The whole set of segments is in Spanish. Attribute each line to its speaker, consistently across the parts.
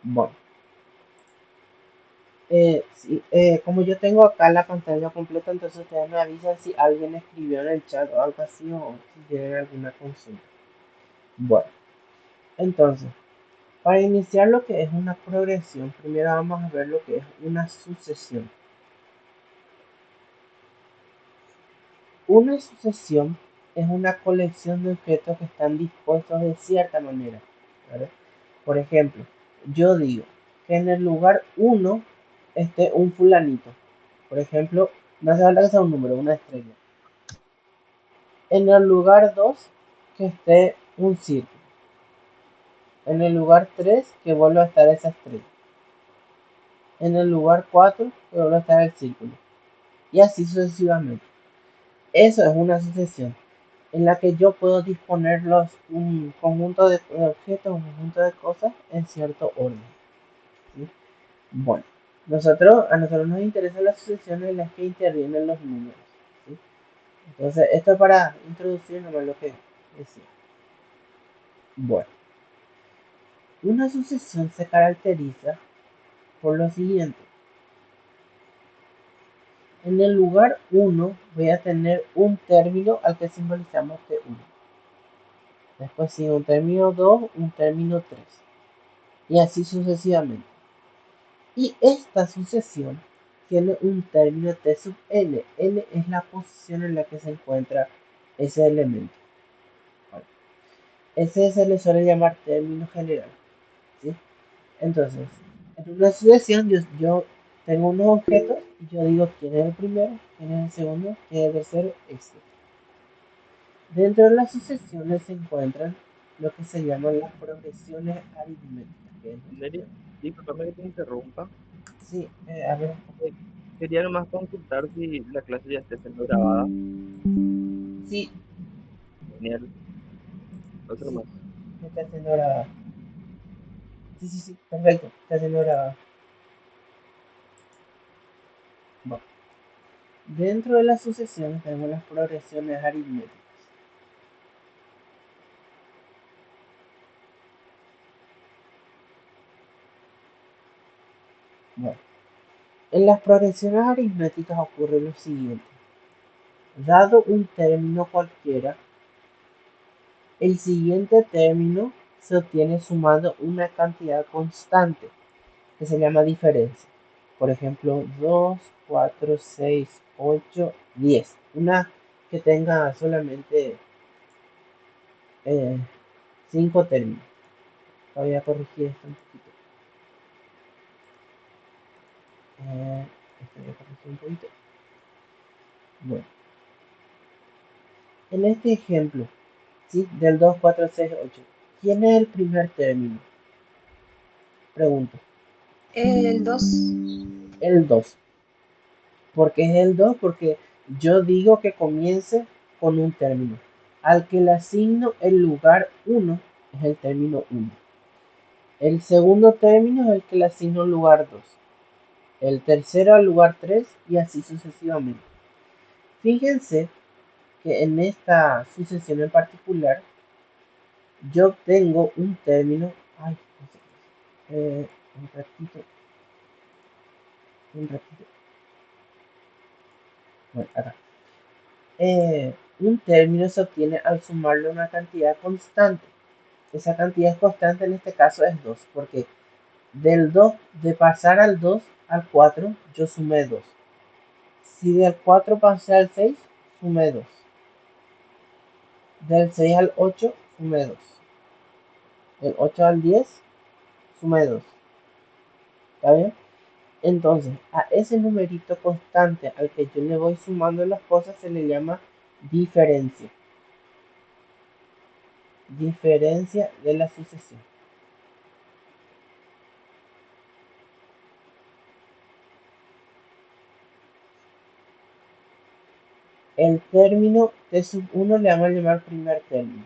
Speaker 1: Bueno, como yo tengo acá la pantalla completa, entonces ustedes me avisan si alguien escribió en el chat o algo así o si tienen alguna consulta. Bueno, entonces, para iniciar lo que es una progresión, primero vamos a ver lo que es una sucesión. Una sucesión es una colección de objetos que están dispuestos de cierta manera, ¿vale? Por ejemplo, yo digo que en el lugar 1 esté un fulanito. Por ejemplo, no hace falta que sea un número, una estrella. En el lugar 2 que esté un círculo. En el lugar 3 que vuelva a estar esa estrella. En el lugar 4 que vuelva a estar el círculo. Y así sucesivamente. Eso es una sucesión en la que yo puedo disponer un conjunto de objetos, un conjunto de cosas en cierto orden, ¿sí? Bueno, a nosotros nos interesan las sucesiones en las que intervienen los números, ¿sí? Entonces, esto para introducir nomás lo que decía. Bueno, una sucesión se caracteriza por lo siguiente. En el lugar 1 voy a tener un término al que simbolizamos T1. Después sigue un término 2, un término 3. Y así sucesivamente. Y esta sucesión tiene un término T sub n. N es la posición en la que se encuentra ese elemento. Bueno, ese se le suele llamar término general, ¿sí? Entonces, en una sucesión yo tengo unos objetos y yo digo quién es el primero, quién es el segundo, quién es el tercero, etc. Dentro de las sucesiones se encuentran lo que se llaman las progresiones aritméticas, que es lo
Speaker 2: Mary,
Speaker 1: siguiente.
Speaker 2: disculpame que te interrumpa.
Speaker 1: Sí, a ver,
Speaker 2: Eh, Quería nomás consultar si la clase ya está siendo grabada.
Speaker 1: sí,
Speaker 2: Genial. Otro
Speaker 1: sí,
Speaker 2: más.
Speaker 1: está haciendo grabado. Sí, sí, sí, perfecto, está haciendo grabado. Bueno, dentro de las sucesiones tenemos las progresiones aritméticas. Bueno, en las progresiones aritméticas ocurre lo siguiente. Dado un término cualquiera, el siguiente término se obtiene sumando una cantidad constante que se llama diferencia. Por ejemplo, 2, 4, 6, 8, 10. Una que tenga solamente 5 términos. Voy a corregir esto un poquito. Esto voy a corregir un poquito. Bueno, en este ejemplo, ¿sí? Del 2, 4, 6, 8. ¿Quién es el primer término? Pregunto.
Speaker 3: El 2.
Speaker 1: El 2. ¿Por qué es el 2? Porque yo digo que comience con un término. Al que le asigno el lugar 1 es el término 1. El segundo término es el que le asigno el lugar 2. El tercero al lugar 3 y así sucesivamente. Fíjense que en esta sucesión en particular yo tengo un término. Ay, un ratito, un ratito. Bueno, acá. Un término se obtiene al sumarle una cantidad constante. Esa cantidad constante en este caso es 2, porque del 2, de pasar al 2 al 4, yo sumé 2. Si del 4 pasé al 6, sumé 2. Del 6 al 8, sumé 2. Del 8 al 10, sumé 2. ¿Está bien? Entonces, a ese numerito constante al que yo le voy sumando las cosas se le llama diferencia. Diferencia de la sucesión. El término T sub 1 le vamos a llamar primer término.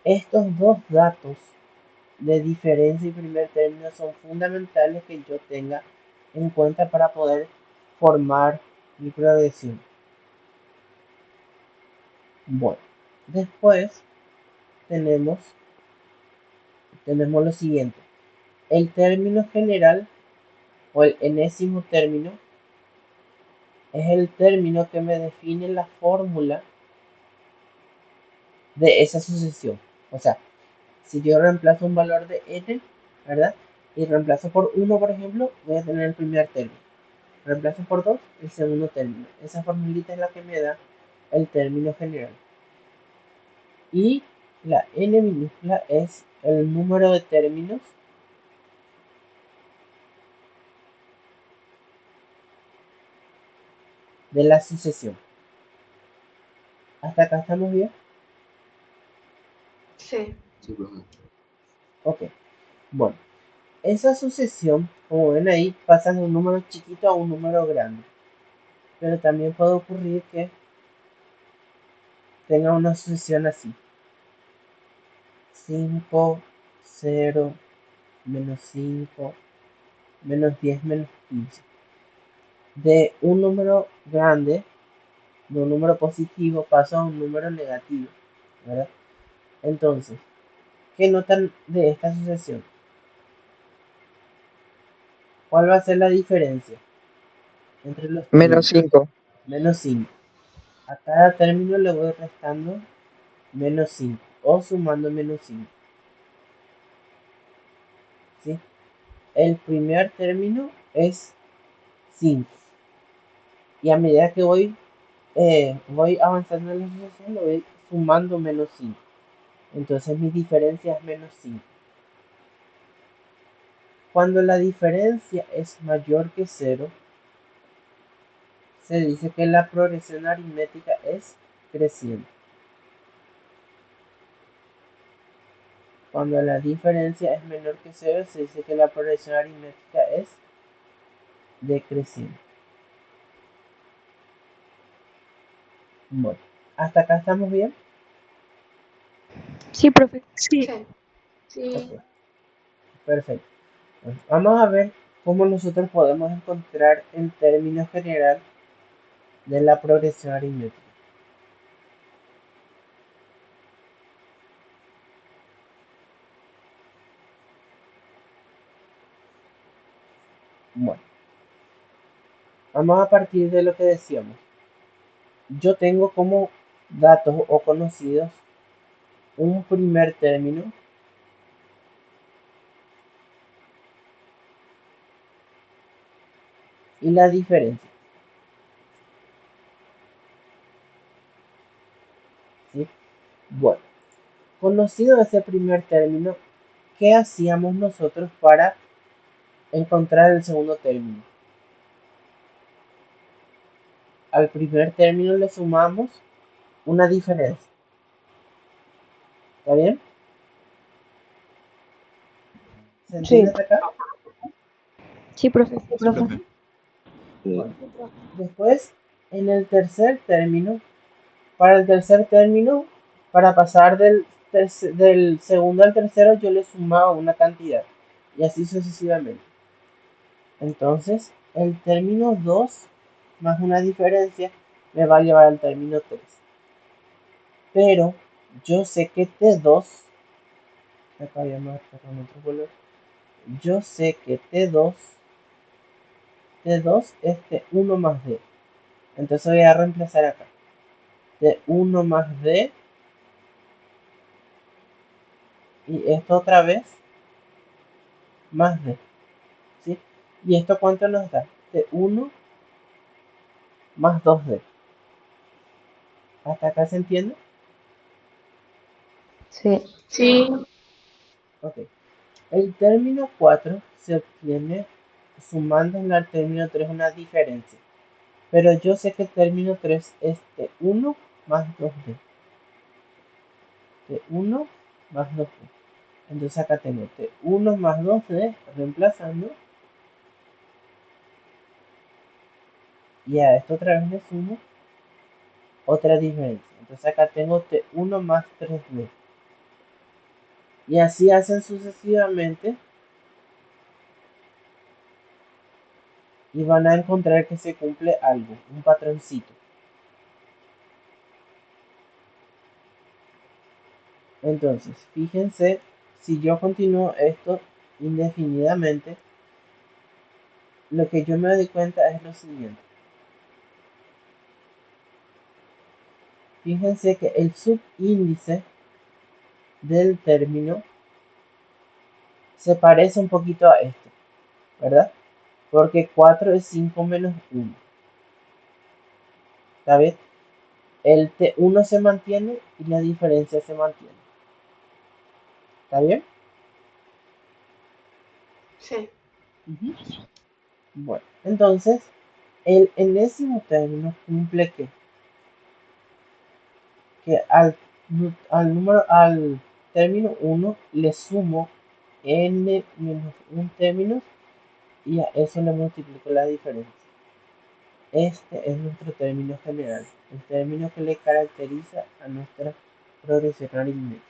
Speaker 1: Estos dos datos de diferencia y primer término son fundamentales que yo tenga en cuenta para poder formar mi progresión. Bueno, después tenemos, lo siguiente. El término general o el enésimo término es el término que me define la fórmula de esa sucesión. O sea, si yo reemplazo un valor de n, ¿verdad? Y reemplazo por 1, por ejemplo, voy a tener el primer término. Reemplazo por 2, el segundo término. Esa formulita es la que me da el término general. Y la n minúscula es el número de términos de la sucesión. ¿Hasta acá estamos bien?
Speaker 3: Sí.
Speaker 1: Ok. Bueno, esa sucesión, como ven ahí, pasa de un número chiquito a un número grande. Pero también puede ocurrir que tenga una sucesión así. 5, 0, menos 5, menos 10, menos 15. De un número grande, de un número positivo, paso a un número negativo, ¿verdad? Entonces, ¿qué notan de esta sucesión? ¿Cuál va a ser la diferencia entre los
Speaker 2: Menos
Speaker 1: términos?
Speaker 2: 5.
Speaker 1: Menos 5. A cada término le voy restando menos 5 o sumando menos 5. ¿Sí? El primer término es 5. Y a medida que voy avanzando en la sucesión, lo voy sumando menos 5. Entonces mi diferencia es menos 5. Cuando la diferencia es mayor que 0, se dice que la progresión aritmética es creciente. Cuando la diferencia es menor que 0, se dice que la progresión aritmética es decreciente. Bueno, ¿hasta acá estamos bien?
Speaker 4: Sí, profe.
Speaker 3: Sí.
Speaker 1: Ok, perfecto. Bueno, vamos a ver cómo nosotros podemos encontrar el término general de la progresión aritmética. Bueno, vamos a partir de lo que decíamos. Yo tengo como datos o conocidos un primer término y la diferencia. ¿Sí? Bueno, conocido ese primer término, ¿qué hacíamos nosotros para encontrar el segundo término? Al primer término le sumamos una diferencia. ¿Está bien? ¿Se entiende
Speaker 4: Sí.
Speaker 1: hasta acá?
Speaker 4: Sí, profe.
Speaker 1: Bueno, después, en el tercer término, para el tercer término, para pasar del segundo al tercero, yo le sumaba una cantidad. Y así sucesivamente. Entonces, el término 2 más una diferencia me va a llevar al término 3. Pero yo sé que T2, acá voy a marcar con otro color, yo sé que T2 es T1 más D. Entonces voy a reemplazar acá. T1 más D. Y esto otra vez más D. ¿Sí? ¿Y esto cuánto nos da? T1 más 2D. ¿Hasta acá se entiende?
Speaker 4: Sí.
Speaker 3: Sí.
Speaker 1: Ok. El término 4 se obtiene sumando al término 3 una diferencia. Pero yo sé que el término 3 es T1 más 2D. T1 más 2D. Entonces acá tengo T1 más 2D reemplazando. Y a esto otra vez le sumo otra diferencia. Entonces acá tengo T1 más 3D. Y así hacen sucesivamente. Y van a encontrar que se cumple algo, un patroncito. Entonces, fíjense, si yo continúo esto indefinidamente, lo que yo me doy cuenta es lo siguiente. Fíjense que el subíndice del término se parece un poquito a esto, ¿verdad? Porque 4 es 5 menos 1. ¿Está bien? El T1 se mantiene y la diferencia se mantiene. ¿Está bien?
Speaker 3: Sí.
Speaker 1: Ujú. Bueno, entonces, el enésimo término cumple que al término 1 le sumo n menos un término y a eso le multiplico la diferencia. Este es nuestro término general, el término que le caracteriza a nuestra progresión aritmética.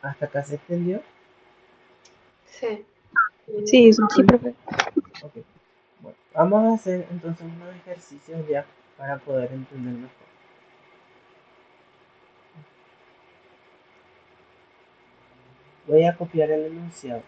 Speaker 1: ¿Hasta acá se entendió?
Speaker 3: Sí.
Speaker 4: Sí, sí, profe.
Speaker 1: Ok. Bueno, vamos a hacer entonces unos ejercicios ya para poder entender mejor. Voy a copiar el enunciado.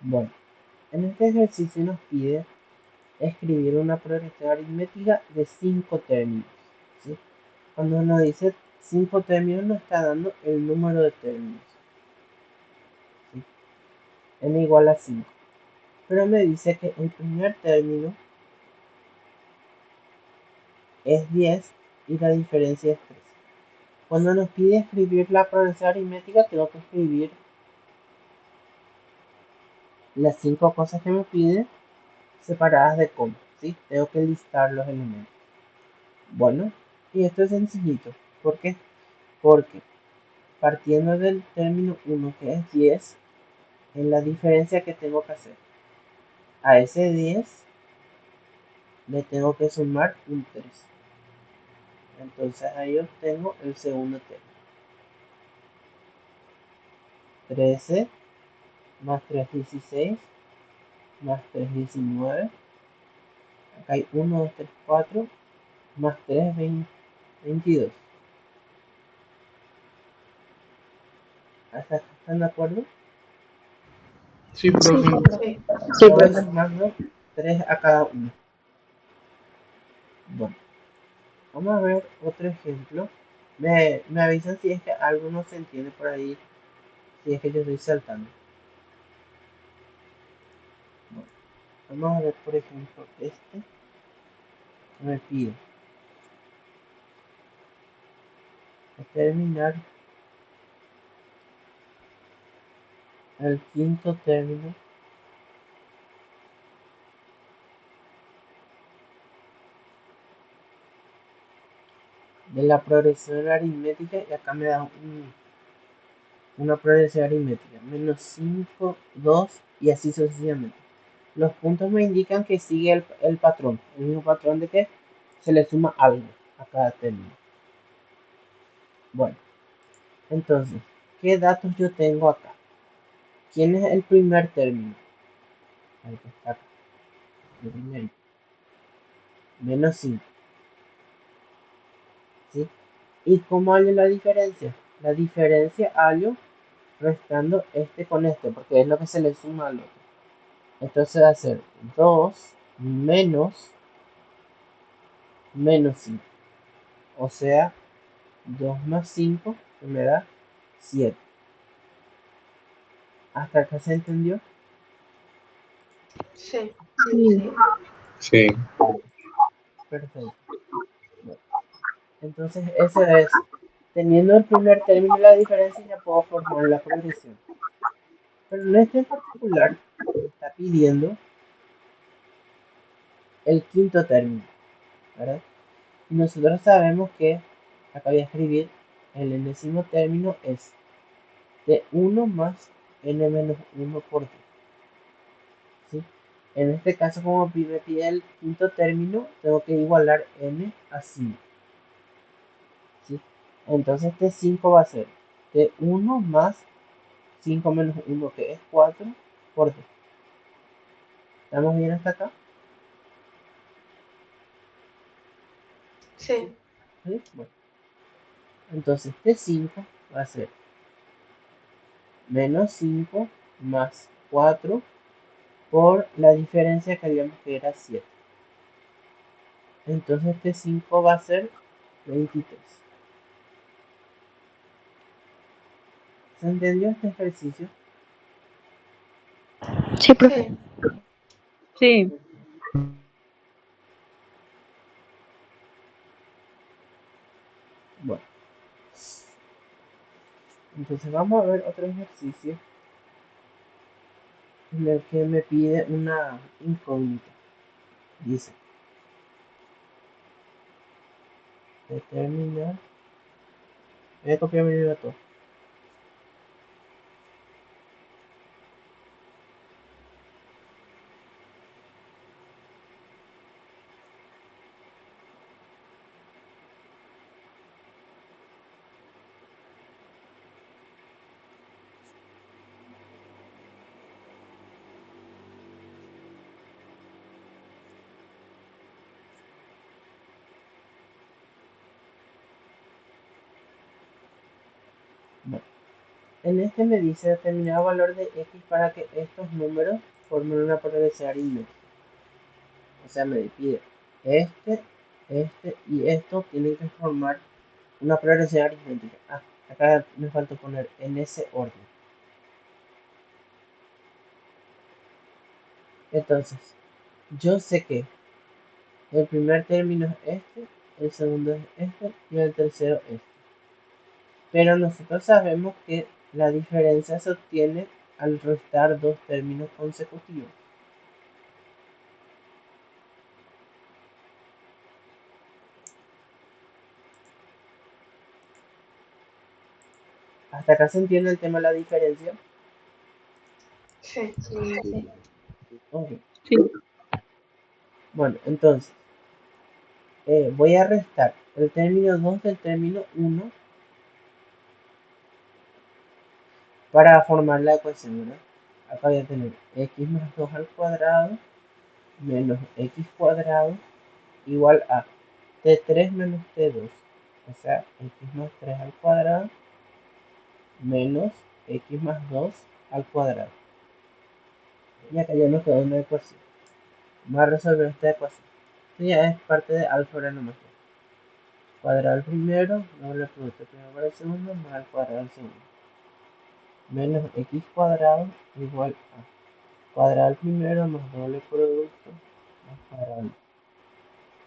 Speaker 1: Bueno, en este ejercicio nos pide escribir una progresión aritmética de 5 términos. ¿Sí? Cuando nos dice 5 términos nos está dando el número de términos. ¿Sí? N igual a 5. Pero me dice que el primer término es 10 y la diferencia es 3. Cuando nos pide escribir la progresión aritmética, tengo que escribir las 5 cosas que me pide separadas de coma. ¿Sí? Tengo que listar los elementos. Bueno, y esto es sencillito. ¿Por qué? Porque partiendo del término 1 que es 10, es la diferencia que tengo que hacer. A ese 10 le tengo que sumar un 3. Entonces ahí obtengo el segundo término. 13 más 3, 16, más 3, 19. Acá hay 1, 2, 3, 4, más 3, 22. ¿Hasta acá están de acuerdo?
Speaker 5: Sí, profe.
Speaker 3: Sí.
Speaker 4: Sí,
Speaker 1: Voy
Speaker 4: profe.
Speaker 1: sumando 3 a cada uno. Bueno, vamos a ver otro ejemplo. Me avisan si es que algo no se entiende por ahí, si es que yo estoy saltando. Bueno, vamos a ver, por ejemplo, este. Me pide determinar el quinto término de la progresión aritmética y acá me da una progresión aritmética, menos 5, 2 y así sucesivamente. Los puntos me indican que sigue el patrón, el mismo patrón de que se le suma algo a cada término. Bueno, entonces, ¿qué datos yo tengo acá? ¿Quién es el primer término? Ahí está acá, el primerito. Menos 5, ¿sí? ¿Y cómo hallo la diferencia? La diferencia hallo restando este con este, porque es lo que se le suma al otro. Entonces va a ser 2 menos 5. O sea, 2 más 5 que me da 7. ¿Hasta acá se entendió?
Speaker 3: Sí.
Speaker 4: Sí.
Speaker 5: Sí.
Speaker 1: Perfecto. Bueno, entonces ese es teniendo el primer término y la diferencia ya puedo formar la progresión. Pero en este en particular me está pidiendo el quinto término, ¿verdad? Y nosotros sabemos que, acá voy a escribir, el enésimo término es de 1 más n menos 1 por 2. ¿Sí? En este caso, como me pide el quinto término, tengo que igualar n a 5. ¿Sí? Entonces este 5 va a ser de 1 más 5 menos 1, que es 4, por 2. ¿Estamos bien hasta acá?
Speaker 3: Sí.
Speaker 1: ¿Sí? Bueno, entonces este 5 va a ser menos 5 más 4 por la diferencia que habíamos que era 7. Entonces este 5 va a ser 23. ¿Se entendió este ejercicio?
Speaker 4: Sí, profe.
Speaker 3: Sí.
Speaker 4: Sí.
Speaker 1: Bueno, entonces vamos a ver otro ejercicio en el que me pide una incógnita. Dice, determinar, voy a copiar mi dato. Bueno, en este me dice determinar valor de x para que estos números formen una progresión aritmética. O sea, me pide este, este y esto tienen que formar una progresión aritmética. Ah, acá me falta poner en ese orden. Entonces, yo sé que el primer término es este, el segundo es este y el tercero este. Pero nosotros sabemos que la diferencia se obtiene al restar dos términos consecutivos. ¿Hasta acá se entiende el tema de la diferencia?
Speaker 3: Sí.
Speaker 4: Sí.
Speaker 1: Ok.
Speaker 4: Sí.
Speaker 1: Bueno, entonces, voy a restar el término 2 del término 1 para formar la ecuación, ¿verdad? Acá voy a tener x más 2 al cuadrado menos x cuadrado igual a t3 menos t2. O sea, x más 3 al cuadrado menos x más 2 al cuadrado. Y acá ya nos queda una ecuación. Vamos a resolver esta ecuación. Esto ya es parte de álgebra numérica. Cuadrado al primero, doble producto primero para el segundo, más al cuadrado al segundo. Menos x cuadrado igual a cuadrado al primero más doble producto más cuadrado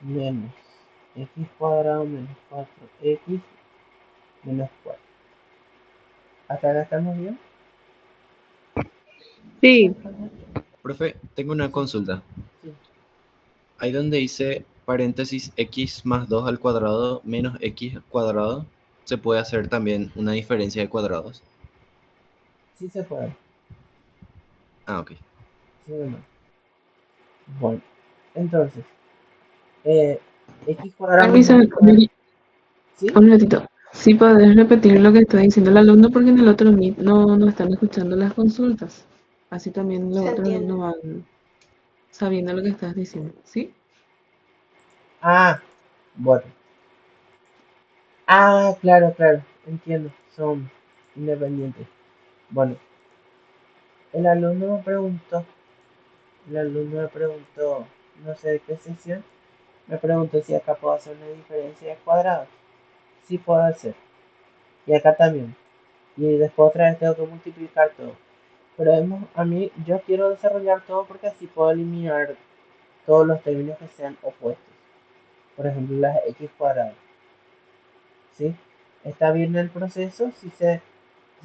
Speaker 1: menos x cuadrado menos 4x menos 4. ¿Hasta acá estamos bien?
Speaker 4: Sí.
Speaker 6: Profe, tengo una
Speaker 1: Sí,
Speaker 6: consulta.
Speaker 1: sí.
Speaker 6: Ahí donde dice paréntesis x más 2 al cuadrado menos x cuadrado, se puede hacer también una diferencia de cuadrados.
Speaker 1: Sí se puede.
Speaker 6: Ah, ok.
Speaker 1: Sí, no. Bueno, entonces, x cuadrado
Speaker 4: Permiso,
Speaker 1: menos 4. ¿Sí?
Speaker 4: un minutito. Sí, podés repetir lo que está diciendo el alumno porque en el otro Meet no están escuchando las consultas. Así también los
Speaker 3: Se
Speaker 4: otros
Speaker 3: entiende.
Speaker 4: no van sabiendo lo que estás diciendo. ¿Sí?
Speaker 1: Ah, bueno. Ah, claro, claro. Entiendo. Son independientes. Bueno, el alumno me preguntó, no sé de qué sesión, me preguntó si acá puedo hacer una diferencia de cuadrados. Sí puedo hacer. Y acá también. Y después otra vez tengo que multiplicar todo. Pero a mí, yo quiero desarrollar todo porque así puedo eliminar todos los términos que sean opuestos. Por ejemplo, las x cuadradas. ¿Sí? ¿Está bien el proceso?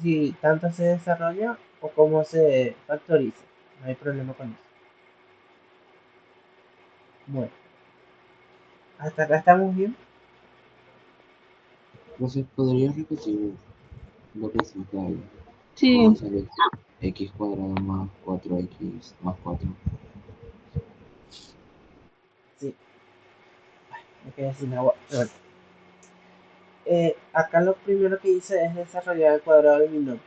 Speaker 1: Si tanto se desarrolla o cómo se factoriza. No hay problema con eso. Bueno, hasta acá estamos bien.
Speaker 7: Entonces, ¿podrías repetir lo que hiciste ahí?
Speaker 3: Sí,
Speaker 7: ¿Cómo sale x cuadrado más 4x más 4?
Speaker 1: Sí, me quedé sin agua. Bueno, acá lo primero que hice es desarrollar el cuadrado del binomio.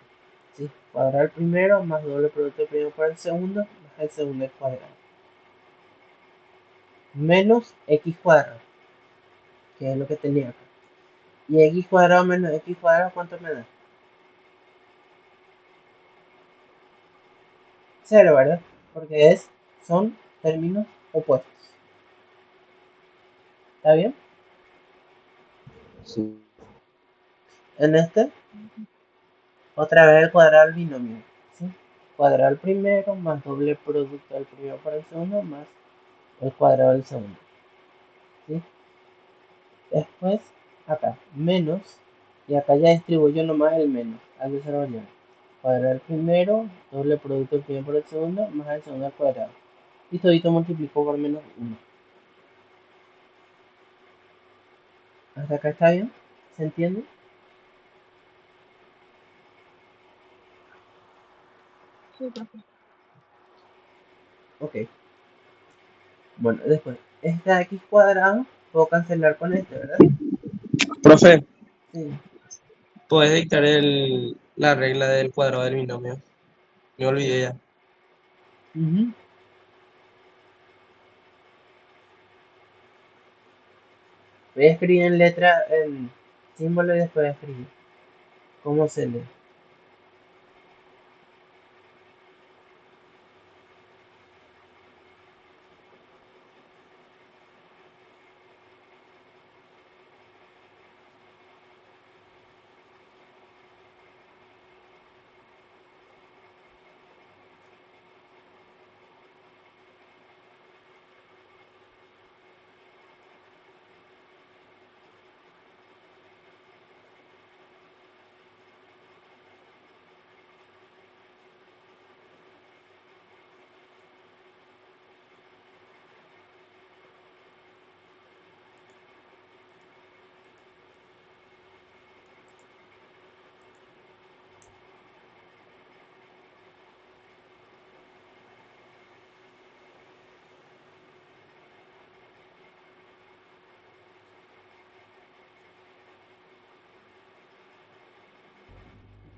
Speaker 1: ¿Sí? Cuadrar el primero más doble producto del primero por el segundo más el segundo al cuadrado. Menos x cuadrado, que es lo que tenía acá. Y x cuadrado menos x cuadrado, ¿cuánto me da? 0, ¿verdad? Porque son términos opuestos. ¿Está bien?
Speaker 7: Sí.
Speaker 1: En este, otra vez el cuadrado del binomio. ¿Sí? Cuadrado el primero más doble producto del primero por el segundo más el cuadrado del segundo. ¿Sí? Después, acá, menos, y acá ya distribuyo nomás el menos al desarrollar. Cuadrado el primero, doble producto del primero por el segundo, más el segundo al cuadrado. Y todito multiplico por menos 1. ¿Hasta acá está bien? ¿Se entiende?
Speaker 3: sí, profe.
Speaker 1: Ok. Bueno, después, esta x cuadrado, puedo cancelar con este, ¿verdad?
Speaker 8: Profe,
Speaker 1: Sí.
Speaker 8: ¿puedes dictar la regla del cuadrado del binomio? Me olvidé ya.
Speaker 1: Ujú. Voy a escribir en letra, en símbolo y después escribir. ¿Cómo se lee?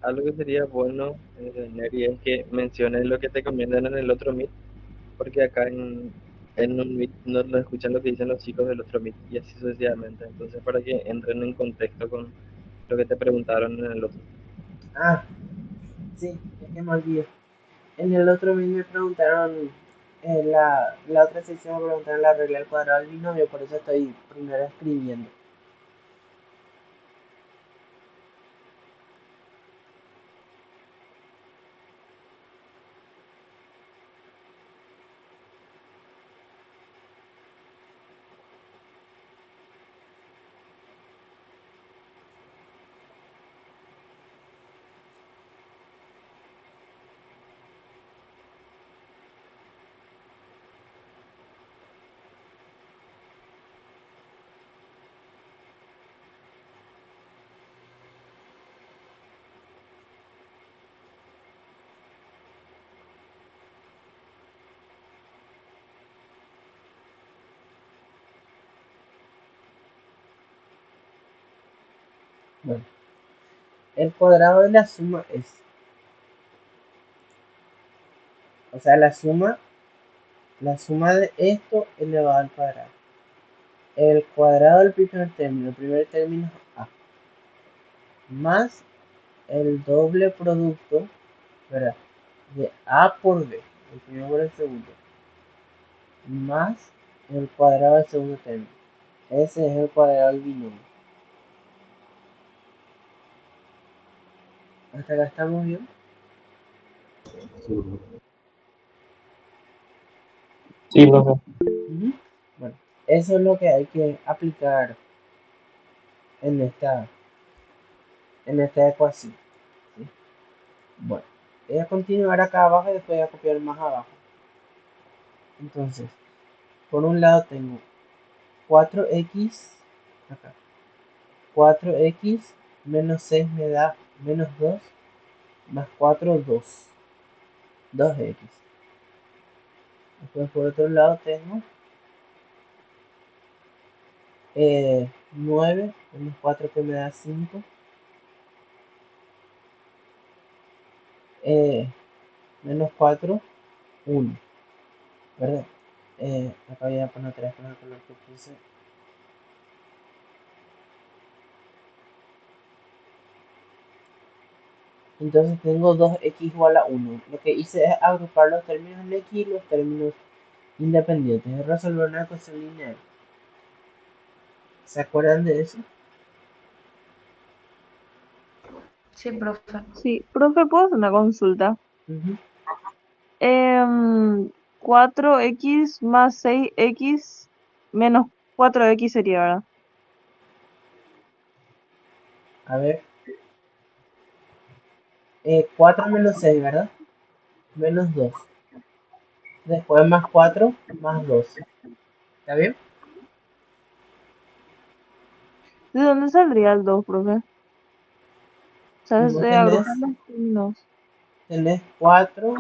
Speaker 2: Algo que sería bueno, Neri, es que menciones lo que te comentan en el otro Meet, porque acá en un Meet no escuchan lo que dicen los chicos del otro Meet y así sucesivamente. Entonces, para que entren en contexto con lo que te preguntaron en el otro.
Speaker 1: Ah, sí, es que me olvidé. En el otro video me preguntaron, en la otra sección me preguntaron la regla del cuadrado del binomio, por eso estoy primero escribiendo. Bueno, el cuadrado de la suma es, o sea, la suma de esto elevado al cuadrado. El cuadrado del el primer término es a, más el doble producto, ¿verdad? De a por b, el primero por el segundo, más el cuadrado del segundo término. Ese es el cuadrado del binomio. Hasta acá estamos bien.
Speaker 8: Sí, profe.
Speaker 1: Ujú. Bueno, eso es lo que hay que aplicar en esta en esta ecuación. ¿Sí? Bueno, voy a continuar acá abajo y después voy a copiar más abajo. Entonces, por un lado tengo 4x, acá, 4x menos 6 me da menos 2, más 4, 2, 2x. Después por otro lado tengo 9 menos 4 que me da 5, menos 4, 1, ¿verdad? Acá voy a poner 3 con el color que puse. Entonces tengo 2x igual a 1. Lo que hice es agrupar los términos en x y los términos independientes. Es resolver una ecuación lineal. ¿Se acuerdan de eso?
Speaker 3: Sí, profe.
Speaker 9: Sí, profe, ¿puedo hacer una consulta?
Speaker 1: Ujú.
Speaker 9: 4x más 6x menos 4x sería, ¿verdad?
Speaker 1: A ver. 4 menos 6, ¿verdad? Menos 2. Después más 4 más 2. ¿Está bien?
Speaker 9: ¿De dónde saldría el 2, profe? O sea,
Speaker 1: Vos
Speaker 9: se agrupan los términos.
Speaker 1: tenés 4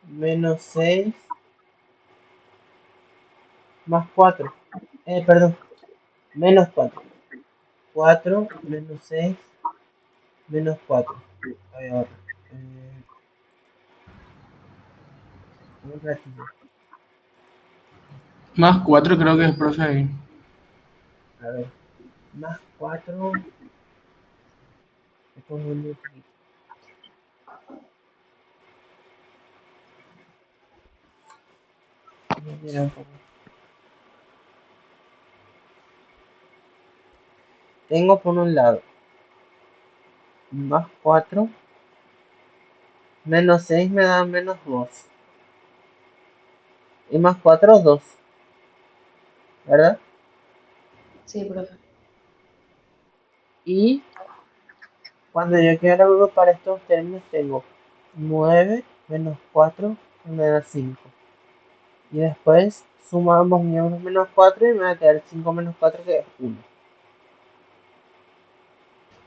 Speaker 1: menos 6 más 4. Perdón, menos 4. 4 menos 6 menos 4. A ver, ahora. Un ratito.
Speaker 5: Más 4 creo que es, profe, ahí.
Speaker 1: A ver. Más 4. Me confundí un poquito. Voy a mirar un poco. Tengo por un lado más 4 menos 6 me da menos 2. Y más 4, 2. ¿Verdad?
Speaker 3: Sí, profe.
Speaker 1: Y cuando yo quiero agrupar estos términos tengo 9 menos 4 que me da 5. Y después sumamos 1 menos 4 y me va a quedar 5 menos 4 que es 1.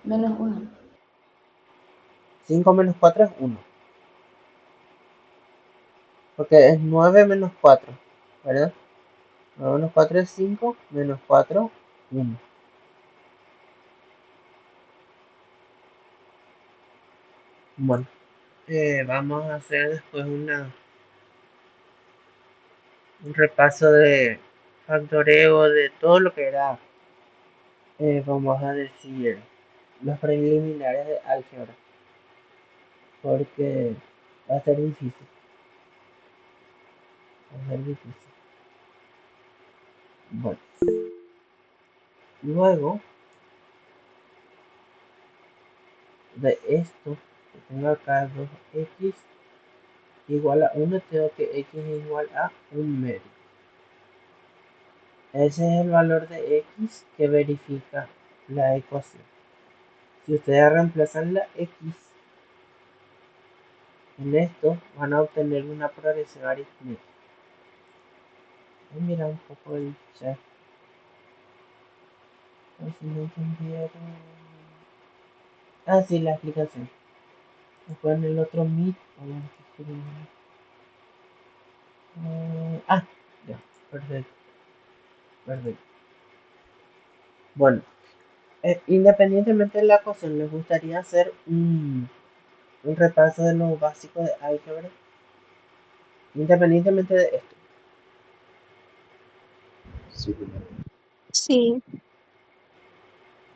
Speaker 3: Menos 1.
Speaker 1: 5 menos 4 es 1. Porque es 9 menos 4. ¿Verdad? 9 menos 4 es 5. Menos 4, 1. Bueno, vamos a hacer después un repaso de factoreo de todo lo que era, vamos a decir, los preliminares de álgebra. Porque va a ser difícil. Va a ser difícil. Bueno, luego de esto, que tengo acá 2x igual a 1, tengo que x es igual a 1 medio. Ese es el valor de x que verifica la ecuación. Si ustedes reemplazan la x en esto, van a obtener una progresión aritmética. Voy a mirar un poco el chat. A ver si no entendieron. Ah, sí, la explicación. Después en el otro meet, a ver qué escribimos. Ya, perfecto, perfecto. Bueno, independientemente de la ecuación, ¿les gustaría hacer un repaso de lo básico de álgebra? Independientemente de esto.
Speaker 7: Sí, profe.
Speaker 3: Sí.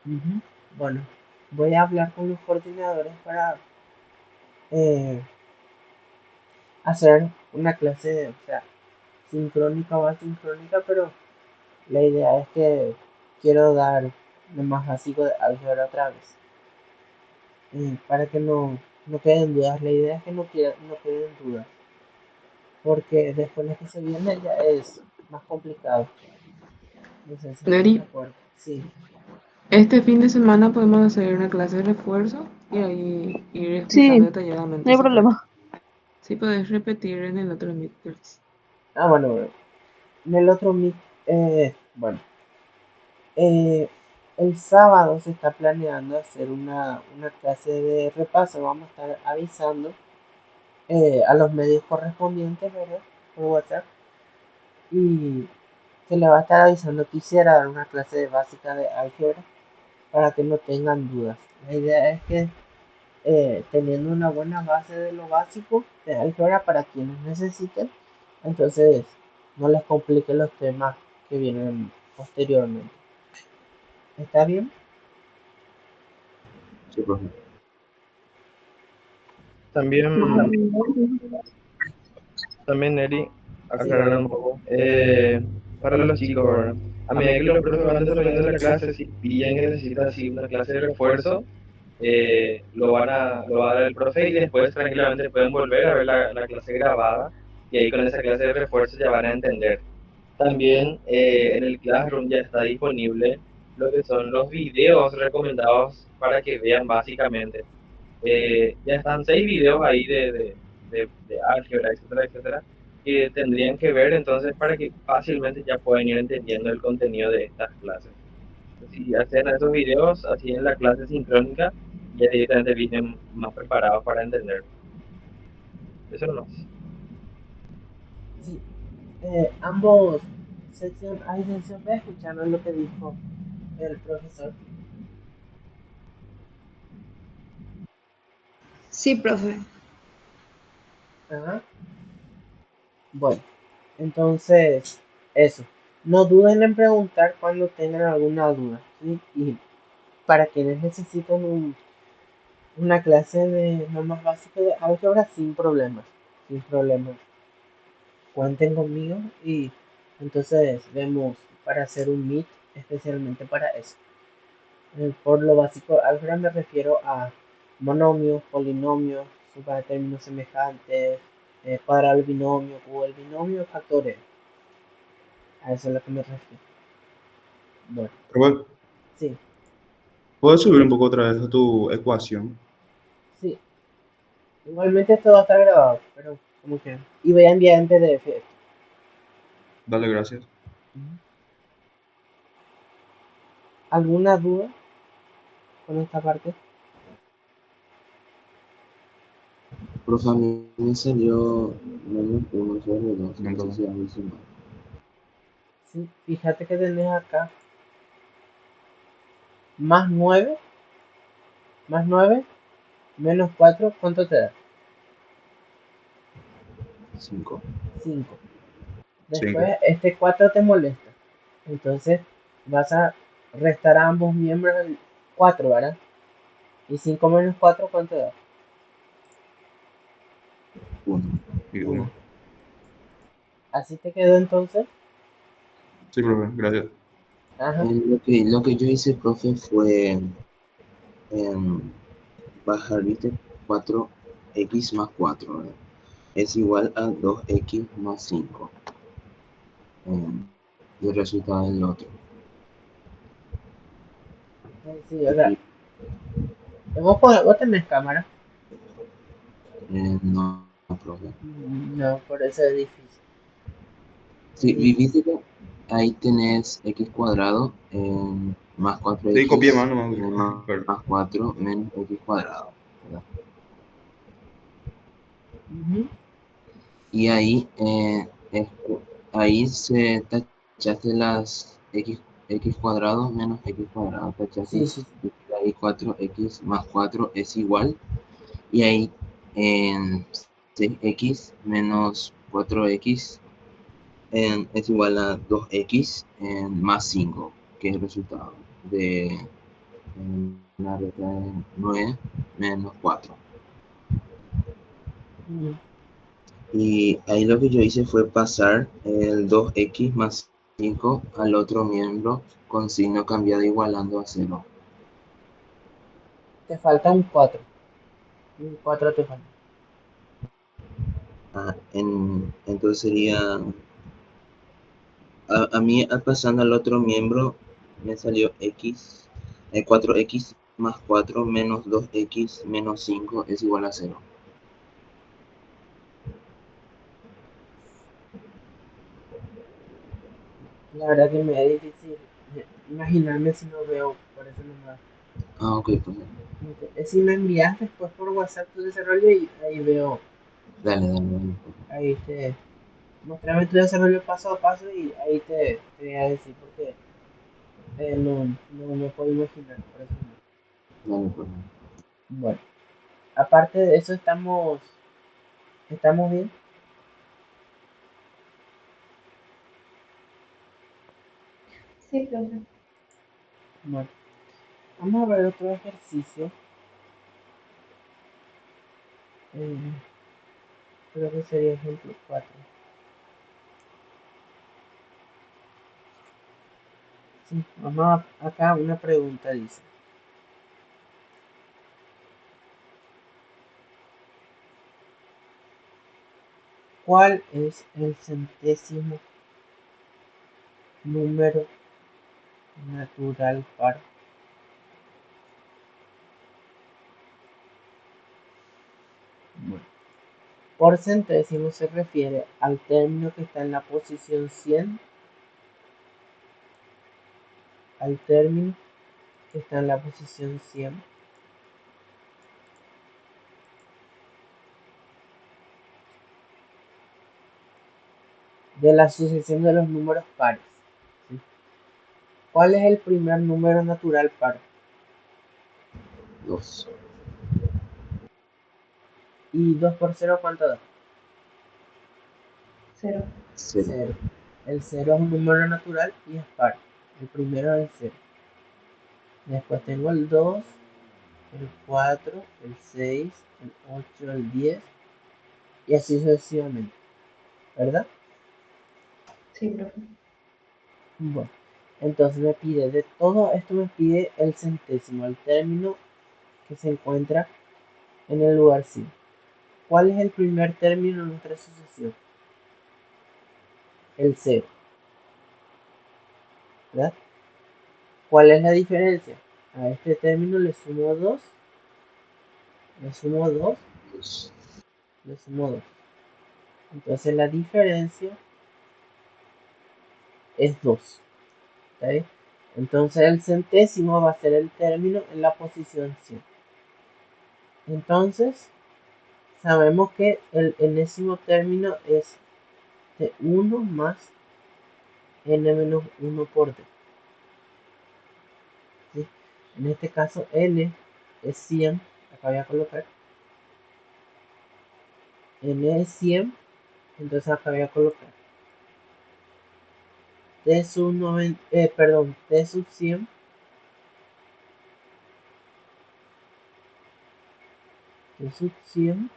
Speaker 1: Ujú. Bueno, voy a hablar con los coordinadores para eh, hacer una clase, o sea, sincrónica o asincrónica, pero la idea es que quiero dar lo más básico de álgebra otra vez. Para que no queden dudas. La idea es que no queden dudas. Porque después lo que se viene ya es más complicado. No sé si están de
Speaker 4: Neri,
Speaker 1: acuerdo. Sí.
Speaker 4: Este fin de semana podemos hacer una clase de refuerzo y ahí ir
Speaker 9: Sí,
Speaker 4: explicando
Speaker 9: no
Speaker 4: detalladamente
Speaker 9: hay
Speaker 4: esa parte.
Speaker 9: problema.
Speaker 4: Sí, podés repetir en el otro Meet, please.
Speaker 1: Bueno. En el otro Meet, bueno, eh, el sábado se está planeando hacer una clase de repaso. Vamos a estar avisando a los medios correspondientes, ¿verdad? Por WhatsApp. Y se le va a estar avisando. Quisiera dar una clase básica de álgebra para que no tengan dudas. La idea es que teniendo una buena base de lo básico de álgebra para quienes necesiten, entonces no les complique los temas que vienen posteriormente. ¿Está bien?
Speaker 7: Sí, profe.
Speaker 2: También, también Neri, aclarar un poco, para los chicos, ¿verdad? A medida que los profes van desarrollando la clase, si pillan que necesitan así una clase de refuerzo, lo va a dar el profe y después tranquilamente pueden volver a ver la clase grabada y ahí con esa clase de refuerzo ya van a entender. También en el Classroom ya está disponible lo que son los videos recomendados para que vean básicamente. Ya están 6 videos ahí de álgebra, etcétera, etcétera, que tendrían que ver entonces para que fácilmente ya puedan ir entendiendo el contenido de estas clases. Si hacen esos videos así en la clase sincrónica, ya directamente vienen más preparados para entender. Eso nomás.
Speaker 1: Sí. Ambos sección A y sección B escucharon lo que dijo el profesor.
Speaker 3: Sí, profe.
Speaker 1: Ajá. Bueno, entonces, eso. No duden en preguntar cuando tengan alguna duda, ¿sí? Y para quienes necesiten una clase de lo más básico de álgebra, sin problemas. Sin problemas. Cuenten conmigo y entonces vemos para hacer un meet especialmente para eso. Por lo básico, álgebra me refiero a monomios, polinomios, suma de términos semejantes, cuadrado del binomio, cubo del binomio, factores. A eso es a lo que me refiero. Bueno,
Speaker 5: Profe,
Speaker 1: sí,
Speaker 5: ¿puedes subir un poco otra vez a tu ecuación?
Speaker 1: sí. Igualmente esto va a estar grabado, pero como que. Y voy a enviar en PDF.
Speaker 5: Dale, gracias.
Speaker 1: ¿Alguna duda con esta parte?
Speaker 7: Profe, a mí me salió -1/2,
Speaker 5: No,
Speaker 7: no sé
Speaker 5: profe.
Speaker 7: si a mí se me...
Speaker 1: Sí, fíjate que tenés acá +9, +9, -4, ¿cuánto te da?
Speaker 7: 5.
Speaker 1: 5.
Speaker 5: 5.
Speaker 1: Después este 4 te molesta. Entonces vas a restar a ambos miembros el 4, ¿verdad? Y 5 menos 4, ¿cuánto da?
Speaker 7: 1.
Speaker 5: Y
Speaker 1: 1.
Speaker 5: 1.
Speaker 1: ¿Así te quedó entonces?
Speaker 5: Sí, profe, gracias.
Speaker 1: Ajá.
Speaker 7: Lo que yo hice, profe, fue bajar, ¿viste? 4x más 4, ¿verdad? Es igual a 2x más 5. Y el resultado del otro.
Speaker 1: Sí, o sea, vos tenés cámara.
Speaker 7: No, profe.
Speaker 1: No, por eso es difícil.
Speaker 7: Sí,
Speaker 1: Es difícil.
Speaker 7: viste que ahí tenés x cuadrado más
Speaker 5: Sí, copié
Speaker 7: 4x
Speaker 5: más nomás.
Speaker 7: más 4 menos x cuadrado, ¿verdad?
Speaker 1: Ujú.
Speaker 7: Y ahí, ahí se tachaste las x cuadrado menos x cuadrado, tachaste
Speaker 1: Sí, sí, sí.
Speaker 7: y ahí 4x más 4 es igual, y ahí en 6x menos 4x es igual a 2x más 5, que es el resultado de la regla de 9 menos 4.
Speaker 1: Ujú.
Speaker 7: Y ahí lo que yo hice fue pasar el 2x más 5 al otro miembro con signo cambiado igualando a 0.
Speaker 1: Te falta un 4. Un 4 te falta.
Speaker 7: Entonces sería, a mí pasando al otro miembro me salió x 4x más 4 menos 2x menos 5 es igual a 0.
Speaker 1: La verdad que me es difícil imaginarme si no veo, por eso no me...
Speaker 7: Ah, ok, pues
Speaker 1: Si me envías después por WhatsApp tu desarrollo y ahí veo,
Speaker 7: dale, dale.
Speaker 1: ahí te... Mostrame tu desarrollo paso a paso y ahí te voy a decir porque no me puedo imaginar, por eso no.
Speaker 7: Dale, pues.
Speaker 1: Bueno, aparte de eso estamos bien.
Speaker 3: Sí, profe.
Speaker 1: Bueno, vamos a ver otro ejercicio. Eh, creo que sería ejemplo 4. Sí, vamos acá una pregunta dice. ¿Cuál es el centésimo número natural par? Bueno, por centésimo se refiere al término que está en la posición 100, al término que está en la posición 100 de la sucesión de los números pares. ¿Sí? ¿Cuál es el primer número natural par?
Speaker 7: 2.
Speaker 1: ¿Y 2 por 0 cuánto da?
Speaker 3: 0.
Speaker 7: 0.
Speaker 1: 0. El 0 es un número natural y es par. El primero es el 0. Después tengo el 2, el 4, el 6, el 8, el 10 y así sucesivamente. ¿Verdad?
Speaker 3: Sí, profe.
Speaker 1: Bueno, entonces me pide, de todo esto me pide el centésimo, el término que se encuentra en el lugar 100. ¿Cuál es el primer término en nuestra sucesión? El 0. ¿Verdad? ¿Cuál es la diferencia? A este término le sumo 2, le sumo 2,
Speaker 7: 2.
Speaker 1: le sumo 2. Entonces la diferencia es 2. ¿Está bien? Entonces el centésimo va a ser el término en la posición 100. Entonces sabemos que el enésimo término es de 1 más n menos 1 por d. ¿Sí? En este caso n es 100, acá voy a colocar n es 100, entonces acá voy a colocar t sub 90, t sub 100 t sub 100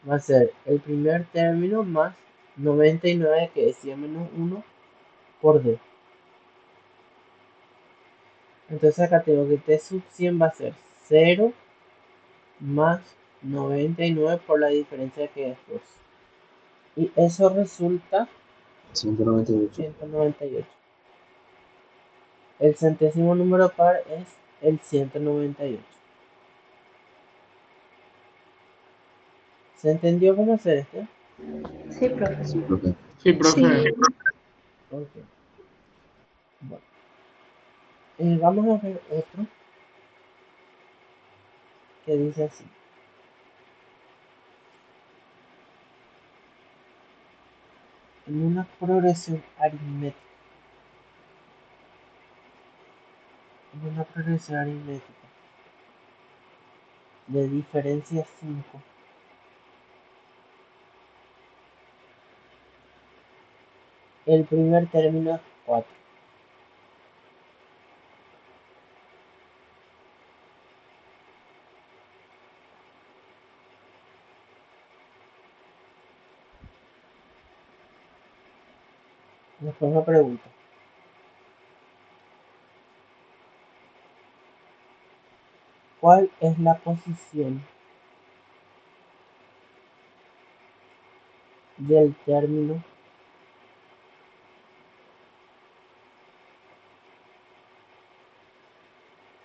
Speaker 1: va a ser el primer término más 99 que es 100 menos 1 por d. Entonces acá tengo que t sub 100 va a ser 0 más 99 por la diferencia que es 2. Y eso resulta
Speaker 7: 198.
Speaker 1: 198. El centésimo número par es el 198. ¿Se entendió cómo hacer esto?
Speaker 3: Sí, profe.
Speaker 7: Sí, profe.
Speaker 8: Sí, profe.
Speaker 3: Sí.
Speaker 1: Ok. Bueno. Vamos a ver otro que dice así. En una progresión aritmética. De diferencia 5. El primer término es 4. Después me pregunta. ¿Cuál es la posición del término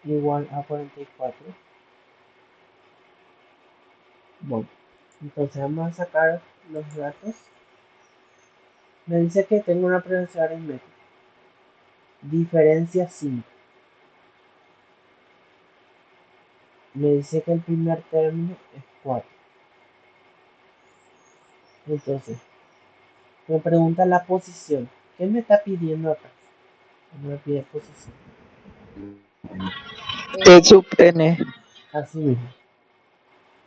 Speaker 1: igual a 44. Bueno, entonces vamos a sacar los datos. Me dice que tengo una operación aritmética. Diferencia 5. Me dice que el primer término es 4. Entonces, me pregunta la posición. ¿Qué me está pidiendo acá? Me pide posición.
Speaker 10: T sub n.
Speaker 1: Así mismo.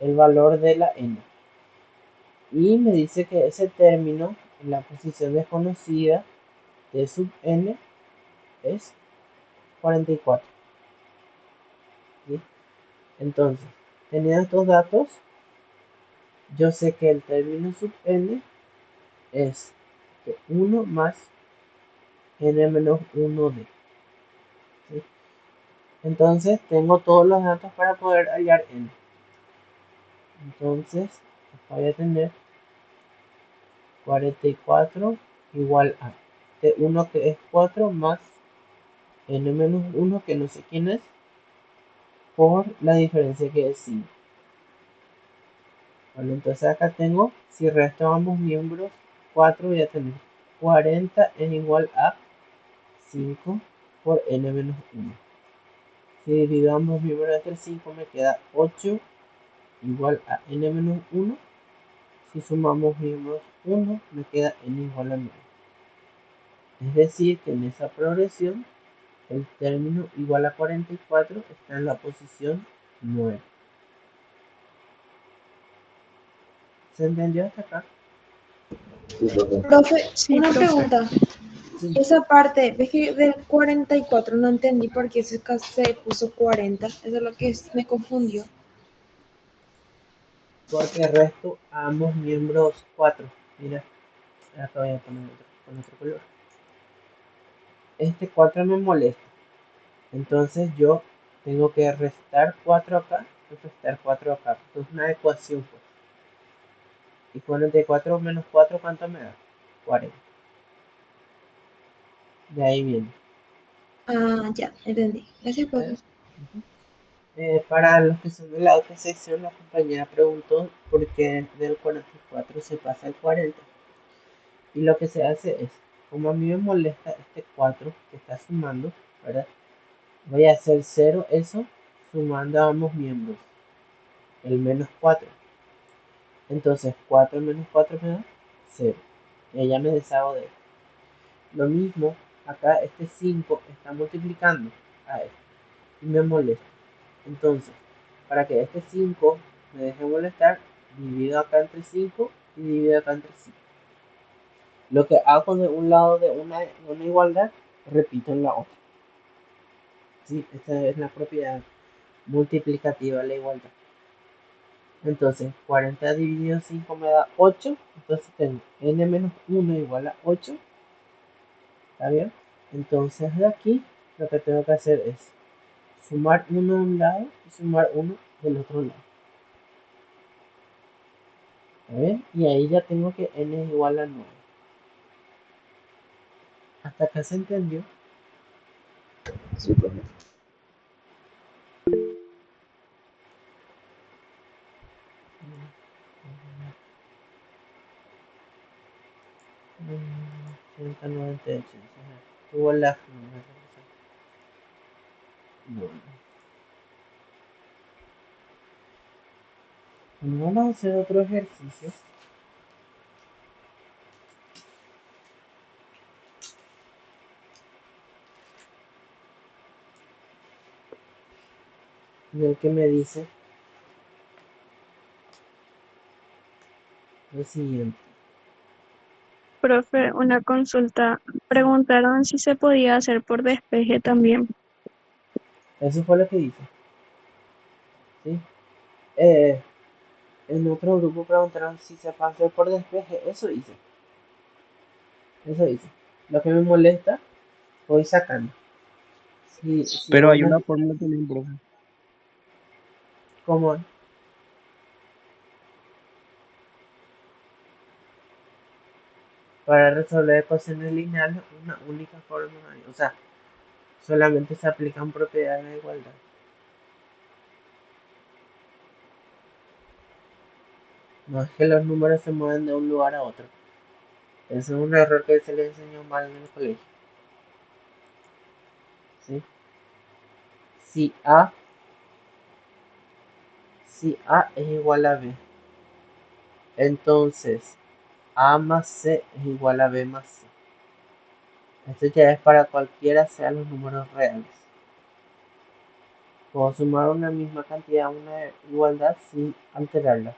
Speaker 1: El valor de la n. Y me dice que ese término en la posición desconocida de sub n es 44. ¿Sí? Entonces, teniendo estos datos, yo sé que el término sub n es 1 más n menos 1d. ¿Sí? Entonces, tengo todos los datos para poder hallar n. Entonces, voy a tener 44 igual a T1 que es 4 más n menos 1 que no sé quién es por la diferencia que es 5. Bueno, entonces acá tengo, si resto ambos miembros, 4 voy a tener 40 es igual a 5 por n menos 1. Si divido ambos miembros entre 5 me queda 8 igual a n menos 1. Si sumamos miembros 1 me queda n igual a 9. Es decir que en esa progresión el término igual a 44 está en la posición 9. ¿Se entendió hasta acá?
Speaker 7: Sí, profe.
Speaker 3: Profe,
Speaker 4: Sí,
Speaker 3: una
Speaker 4: profe.
Speaker 3: pregunta.
Speaker 1: Sí.
Speaker 3: Esa parte, ves que del 44 no entendí por qué se puso 40. Eso es lo que me confundió.
Speaker 1: Porque resto a ambos miembros 4. Mira, acá voy a poner con otro color. Este 4 me molesta. Entonces yo tengo que restar 4 acá y restar 4 acá. Esto es una ecuación, pues. Y 44 menos 4, ¿cuánto me da? 40. De ahí viene.
Speaker 3: Ah, ya, entendí. Gracias, profe.
Speaker 1: Para los que son de la otra sección, la compañera preguntó por qué del 44 se pasa al 40. Y lo que se hace es, como a mí me molesta este 4 que está sumando, ¿verdad? Voy a hacer 0 eso sumando a ambos miembros. El menos 4. Entonces 4 menos 4 me da 0. Y ya me deshago de él. Lo mismo, acá este 5 está multiplicando a él. Y me molesta. Entonces, para que este 5 me deje molestar, divido acá entre 5 y divido acá entre 5. Lo que hago de un lado de una igualdad, repito en la otra. ¿Sí? Esta es la propiedad multiplicativa de la igualdad. Entonces, 40 dividido 5 me da 8. Entonces tengo n menos 1 igual a 8. ¿Está bien? Entonces de aquí lo que tengo que hacer es sumar 1 de un lado y sumar 1 del otro lado. ¿Está bien? Y ahí ya tengo que n es igual a 9. ¿Hasta acá se entendió?
Speaker 7: Sí, profe.
Speaker 1: Mm, 198. Tuvo lag. Bueno. Vamos a hacer otro ejercicio. En el que me dice lo siguiente.
Speaker 11: Profe, una consulta. Preguntaron si se podía hacer por despeje también.
Speaker 1: Eso fue lo que hice. ¿Sí? En otro grupo preguntaron si se puede hacer por despeje. Eso hice. Eso hice. Lo que me molesta, voy sacando. Si
Speaker 8: Pero
Speaker 1: vos
Speaker 8: hay
Speaker 1: me...
Speaker 8: una fórmula también, profe.
Speaker 1: ¿Cómo? Para resolver ecuaciones lineales, una única fórmula. O sea, solamente se aplican propiedades de igualdad. No es que los números se mueven de un lugar a otro. Ese es un error que se le enseñó mal en el colegio. ¿Sí? Si A es igual a B, entonces A más C es igual a B más C. Esto ya es para cualquiera sean los números reales. Puedo sumar una misma cantidad a una igualdad sin alterarla.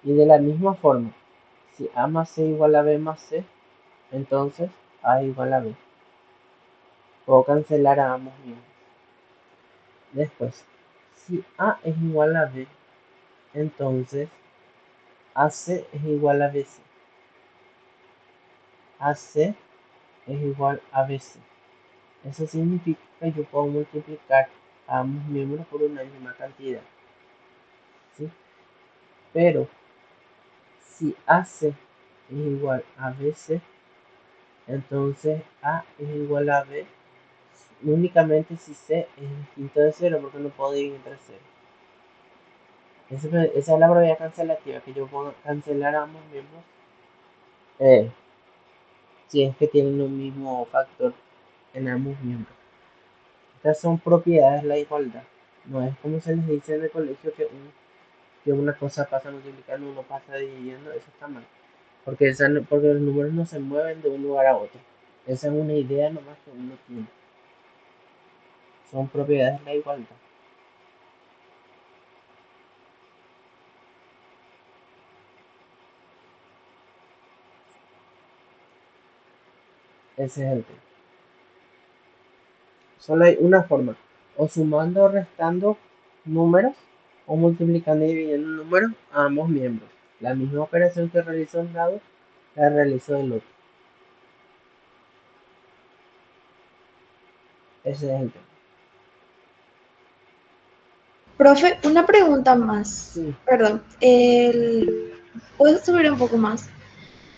Speaker 1: Y de la misma forma, si A más C igual a B más C, entonces A igual a B. Puedo cancelar a ambos miembros. Después, si A es igual a B, entonces AC es igual a BC. AC es igual a BC. Eso significa que yo puedo multiplicar a ambos miembros por una misma cantidad. ¿Sí? Pero si AC es igual a BC, entonces A es igual a B únicamente si C es distinto de 0, porque no puedo dividir entre 0. Esa es la probabilidad cancelativa, que yo puedo cancelar a ambos miembros si es que tienen un mismo factor en ambos miembros. Estas son propiedades de la igualdad. No es como se les dice en el colegio que una cosa pasa multiplicando, uno pasa dividiendo. Eso está mal. Porque los números no se mueven de un lugar a otro. Esa es una idea nomás que uno tiene. Son propiedades de la igualdad. Ese es el tema. Solo hay una forma. O sumando o restando números, o multiplicando y dividiendo números a ambos miembros. La misma operación que realizó un lado, la realizó el otro. Ese es el tema.
Speaker 3: Profe, una pregunta más.
Speaker 1: Sí.
Speaker 3: Perdón. ¿Puedes subir un poco más?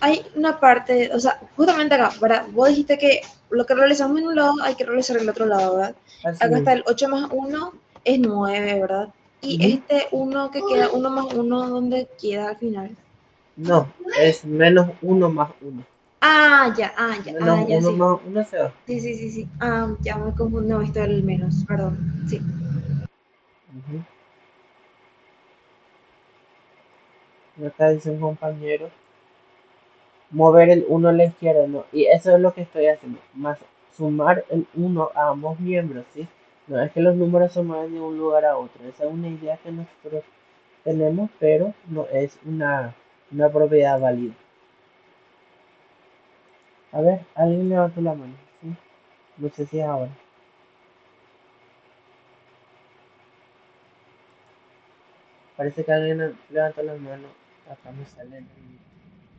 Speaker 3: Hay una parte, o sea, justamente acá, ¿verdad? Vos dijiste que lo que realizamos en un lado hay que realizar en el otro lado, ¿verdad?
Speaker 1: Así
Speaker 3: Acá
Speaker 1: mismo.
Speaker 3: está el 8 más 1 es 9, ¿verdad? Y este 1 que queda, 1 más 1, ¿dónde queda al final?
Speaker 1: No, es menos 1 más 1.
Speaker 3: Ya,
Speaker 1: Menos
Speaker 3: ya,
Speaker 1: 1
Speaker 3: sí.
Speaker 1: más 1 se va.
Speaker 3: Sí. Ya me confundí, no, esto el menos, perdón. Sí.
Speaker 1: Acá dice un compañero, mover el 1 a la izquierda, no. Y eso es lo que estoy haciendo. Más sumar el 1 a ambos miembros, ¿sí? No es que los números se mueven de un lugar a otro. Esa es una idea que nosotros tenemos, pero no es una propiedad válida. A ver, alguien levantó la mano, ¿sí? No sé si es ahora. Parece que alguien levantó la mano. Acá me sale.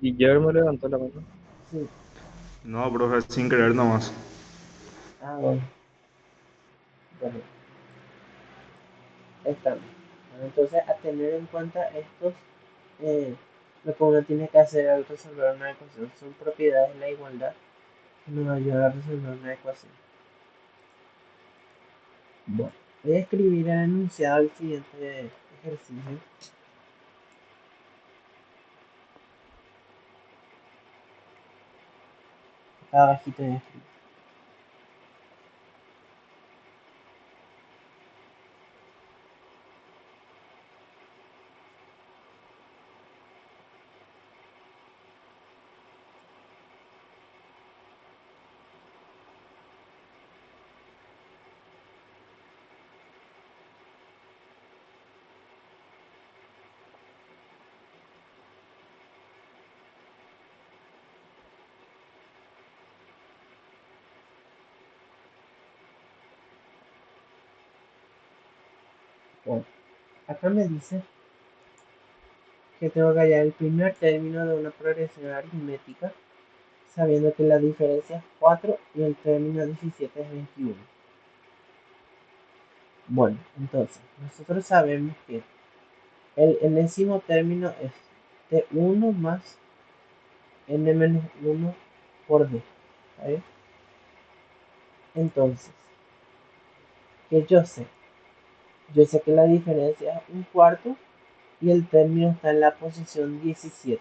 Speaker 2: Guillermo levantó la mano.
Speaker 1: Sí.
Speaker 5: No, profe, sin querer nomás.
Speaker 1: Bueno. Bueno. Estamos. Entonces, a tener en cuenta estos, lo que uno tiene que hacer al resolver una ecuación son propiedades de la igualdad que nos ayudan a resolver una ecuación. Bueno, voy a escribir el enunciado del siguiente ejercicio. Acá abajito voy a escribir. Bueno, acá me dice que tengo que hallar el primer término de una progresión aritmética sabiendo que la diferencia es 4 y el término 17 es 21. Bueno, entonces, nosotros sabemos que el enésimo término es T1 más N-1 por D. ¿Está bien? Entonces, ¿qué yo sé? Yo sé que la diferencia es un cuarto y el término está en la posición 17.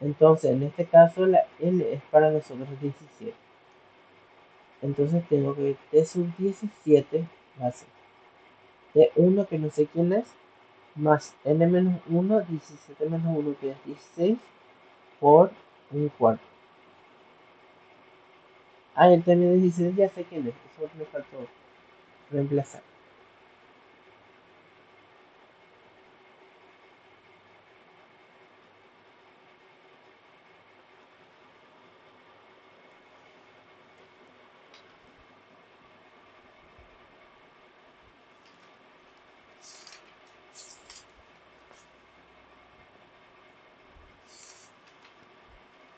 Speaker 1: Entonces, en este caso, la L es para nosotros 17. Entonces, tengo que T sub 17 va a ser T1, que no sé quién es, más N-1, 17 menos 1, que es 16, por un cuarto. Ah, el término 16 ya sé quién es, eso me faltó reemplazar.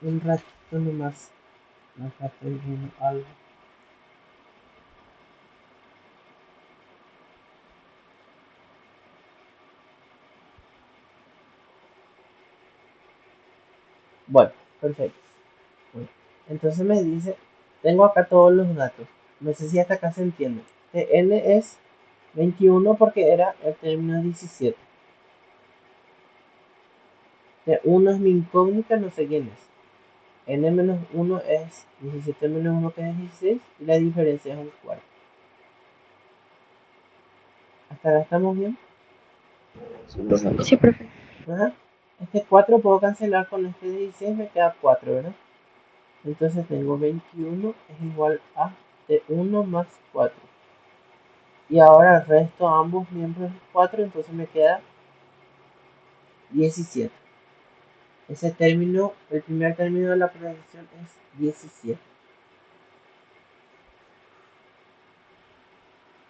Speaker 1: Un ratito nomás. Acá estoy viendo algo. Bueno, perfecto. Bueno, entonces me dice, tengo acá todos los datos. No sé si hasta acá se entiende. N es 21 porque era el término 17. T1 es mi incógnita, no sé quién es. N-1 es 17 menos 1, que es 16, y la diferencia es un cuarto. ¿Hasta acá estamos bien?
Speaker 11: Sí, profe.
Speaker 1: Ajá. Este 4 puedo cancelar con este 16, me queda 4, ¿verdad? Entonces tengo 21 es igual a T1 más 4. Y ahora resto ambos miembros de 4, entonces me queda 17. Ese término, el primer término de la progresión es 17.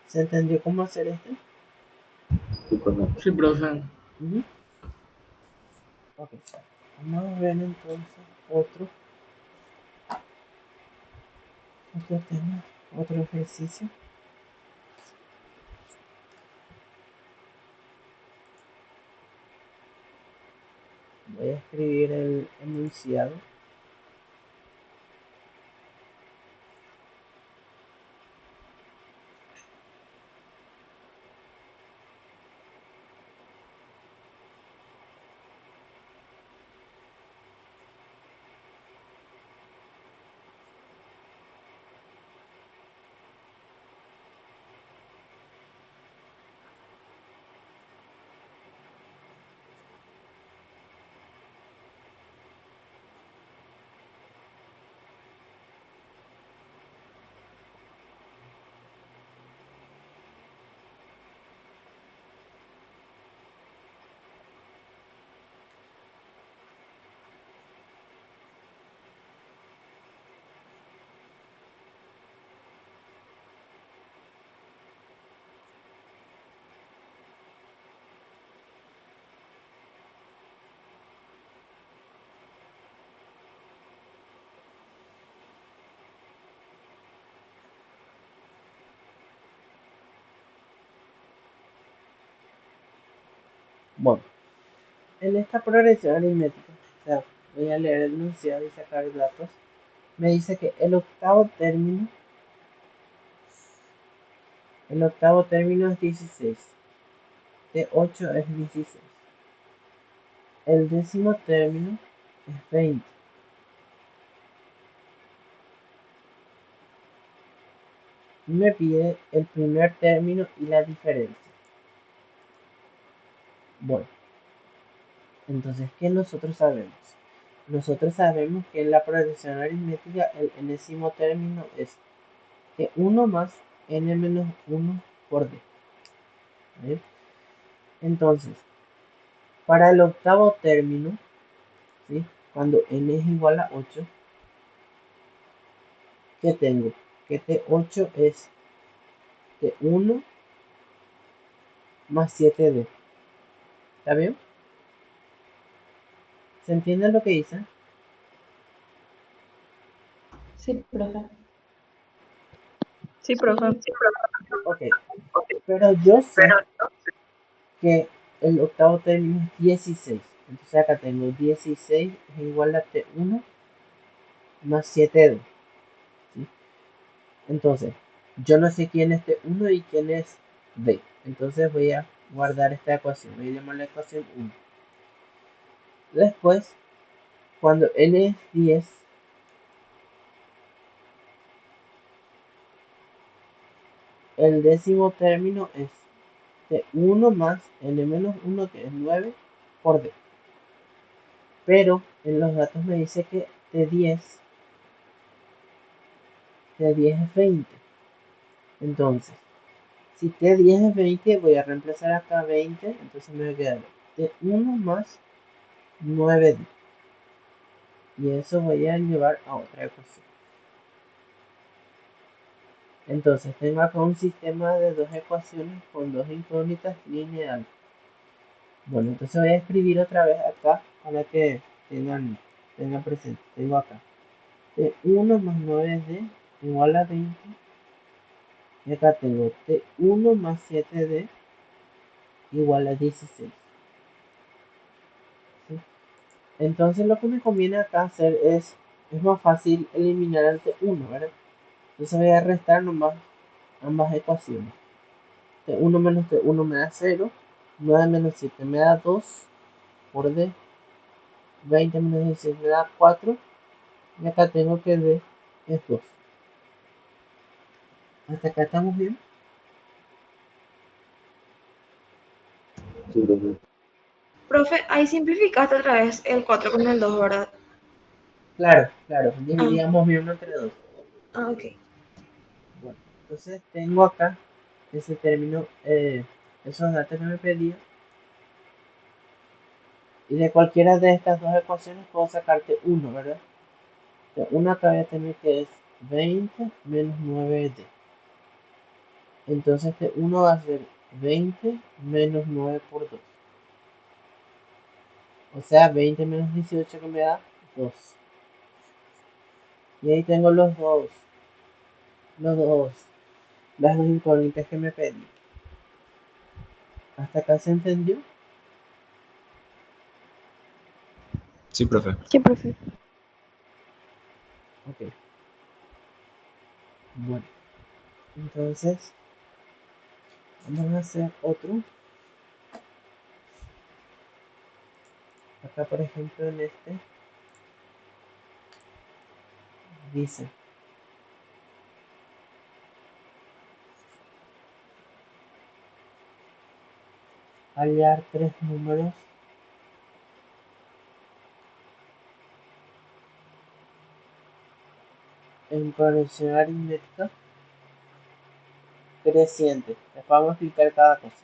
Speaker 1: ¿Se entendió cómo hacer esto?
Speaker 8: Sí, profe.
Speaker 1: Ujú. Ok, vamos a ver entonces otro tema, otro ejercicio. Voy a escribir el enunciado. Bueno, en esta progresión aritmética, o sea, voy a leer el enunciado y sacar datos. Me dice que el octavo término es 16. T8 es 16. El décimo término es 20. Y me pide el primer término y la diferencia. Bueno, entonces, ¿qué nosotros sabemos? Nosotros sabemos que en la progresión aritmética el enésimo término es T1 más n menos 1 por d. ¿Vale? Entonces, para el octavo término, ¿sí? Cuando n es igual a 8, ¿qué tengo? Que T8 es T1 más 7D. ¿Está bien? ¿Se entiende lo que dice?
Speaker 3: Sí, profe.
Speaker 11: Sí, profe.
Speaker 1: Ok, pero yo sé que el octavo término es 16. Entonces acá tengo 16 es igual a T1 más 7D. ¿Sí? Entonces, yo no sé quién es T1 y quién es D. Entonces voy a guardar esta ecuación. Voy a llamarla ecuación 1. Después, cuando n es 10, el décimo término es de 1 más n menos 1, que es 9, por d. Pero en los datos me dice que T10 es 20. Entonces, si T10 es 20, voy a reemplazar acá 20, entonces me va a quedar T1 más 9D. Y eso voy a llevar a otra ecuación. Entonces tengo acá un sistema de dos ecuaciones con dos incógnitas lineales. Bueno, entonces voy a escribir otra vez acá para que tengan presente. Tengo acá T1 más 9D igual a 20. Y acá tengo T1 más 7D igual a 16. ¿Sí? Entonces lo que me conviene acá hacer es más fácil eliminar el T1, ¿verdad? Entonces voy a restar nomás ambas ecuaciones. T1 menos T1 me da 0. 9 menos 7 me da 2 por D. 20 menos 16 me da 4. Y acá tengo que D es 2. ¿Hasta acá estamos bien?
Speaker 7: Sí, profe.
Speaker 3: Profe, ahí simplificaste otra vez el 4 con el 2, ¿verdad?
Speaker 1: Claro,
Speaker 3: Ah,
Speaker 1: dividíamos bien entre 2.
Speaker 3: ok.
Speaker 1: Bueno, entonces tengo acá ese término, esos datos que me pedía. Y de cualquiera de estas dos ecuaciones puedo sacarte 1, ¿verdad? Una acá voy a tener que es 20 menos 9D. Entonces este 1 va a ser 20 menos 9 por 2. O sea, 20 menos 18 que me da 2. Y ahí tengo las dos incógnitas que me pedí. ¿Hasta acá se entendió?
Speaker 6: Sí, profe.
Speaker 11: Sí, profe.
Speaker 1: Ok. Bueno, entonces vamos a hacer otro. Acá, por ejemplo, en este dice hallar tres números en progresión aritmética creciente. Les vamos a explicar cada cosa.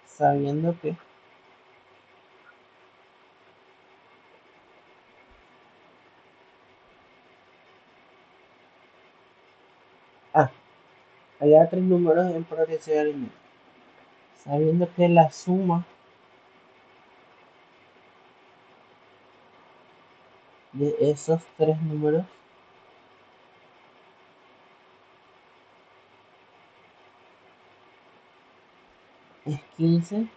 Speaker 1: Sabiendo que hallar tres números en progresión aritmética. Sabiendo que la suma de esos tres números es 15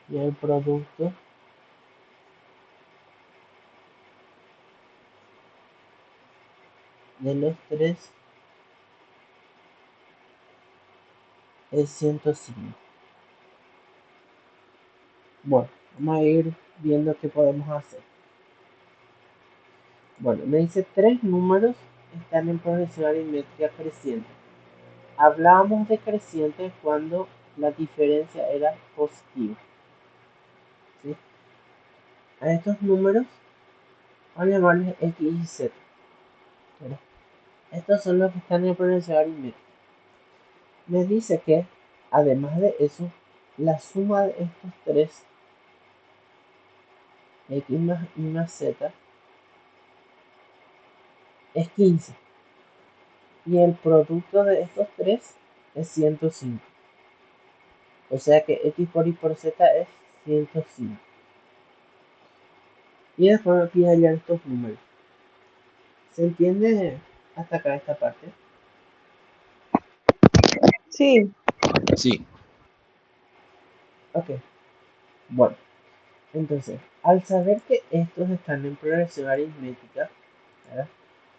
Speaker 1: y el producto de los tres es 105. Bueno, vamos a ir viendo qué podemos hacer. Bueno, me dice tres números están en progresión aritmética creciente. Hablábamos de creciente cuando la diferencia era positiva. ¿Sí? A estos números vamos a llamarles X y Z. ¿Verdad? Estos son los que están en progresión aritmética. Me dice que, además de eso, la suma de estos tres, X más Y más Z, es 15. Y el producto de estos tres es 105. O sea que X por Y por Z es 105. Y después me pide hallar estos números. ¿Se entiende hasta acá esta parte?
Speaker 9: Sí,
Speaker 6: Sí.
Speaker 1: Ok. Bueno, entonces, al saber que estos están en progresión aritmética, ¿verdad?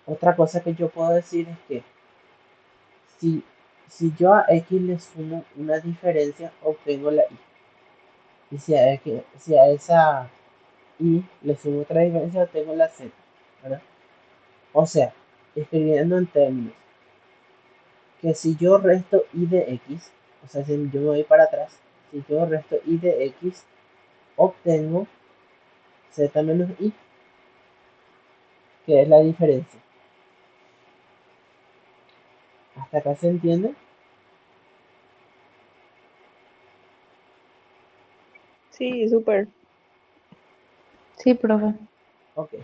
Speaker 1: Otra cosa que yo puedo decir es que si si yo a x le sumo una diferencia, obtengo la y. Y si a esa y le sumo otra diferencia, obtengo la z, ¿verdad? O sea, escribiendo en términos, que si yo resto y de x, o sea, si yo me voy para atrás, si yo resto y de x, obtengo z menos i, que es la diferencia. ¿Hasta acá se entiende?
Speaker 11: Sí, súper.
Speaker 9: Sí, profe.
Speaker 1: Ok.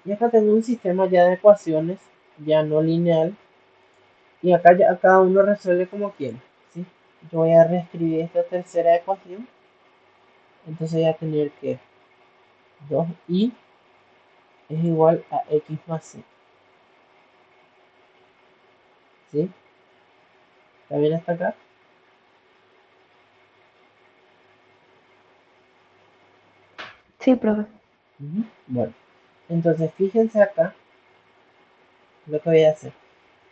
Speaker 1: Y acá tengo un sistema ya de ecuaciones, ya no lineal, y acá ya cada uno resuelve como quiere, ¿sí? Yo voy a reescribir esta tercera ecuación, entonces voy a tener que 2i es igual a x más c, ¿sí? ¿Está bien hasta acá?
Speaker 9: Sí, profe.
Speaker 1: Bueno, entonces fíjense acá lo que voy a hacer.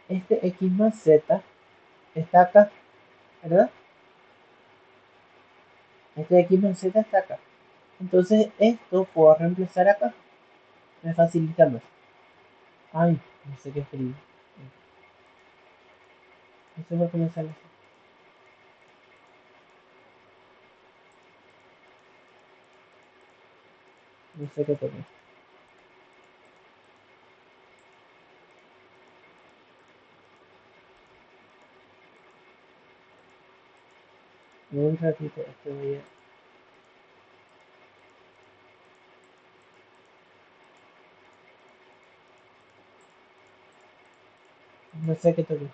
Speaker 1: Este x más z está acá, ¿verdad? Este x más z está acá. Entonces esto puedo reemplazar acá. Me facilita más. Ay, no sé qué escribir. No sé por qué me sale así. No sé qué toque. Un ratito, esto voy a... No sé qué toque.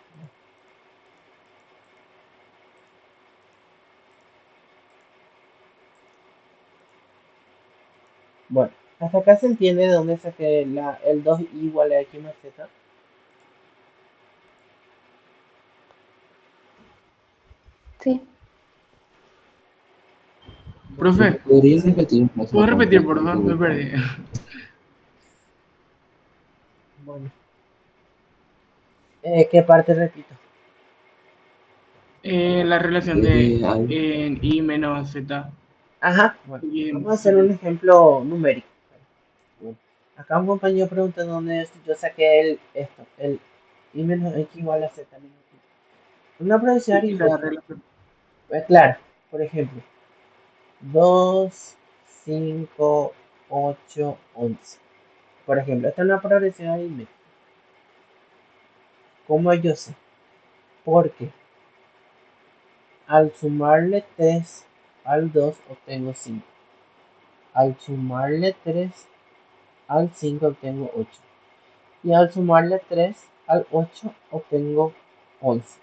Speaker 1: Bueno, hasta acá se entiende de dónde saqué el 2 igual a x más z.
Speaker 9: Sí.
Speaker 1: Bueno,
Speaker 8: Profe,
Speaker 7: ¿Podrías repetir la
Speaker 8: ¿puedo repetir, por
Speaker 7: pregunta?
Speaker 8: favor? Me perdí.
Speaker 1: bueno. ¿Qué parte repito?
Speaker 8: La relación de
Speaker 7: Hay
Speaker 8: I menos Z.
Speaker 1: Ajá, bueno.
Speaker 8: Y
Speaker 1: Vamos a hacer un ejemplo numérico. Bueno, acá un compañero pregunta dónde yo saqué el y menos x igual a z menos y. Una profesión
Speaker 8: y la
Speaker 1: aritmética.
Speaker 8: relación.
Speaker 1: Claro, por ejemplo, 2, 5, 8, 11. Por ejemplo, esta es una progresión aritmética. ¿Cómo yo sé? Porque al sumarle 3 al 2 obtengo 5. Al sumarle 3 al 5 obtengo 8. Y al sumarle 3 al 8 obtengo 11.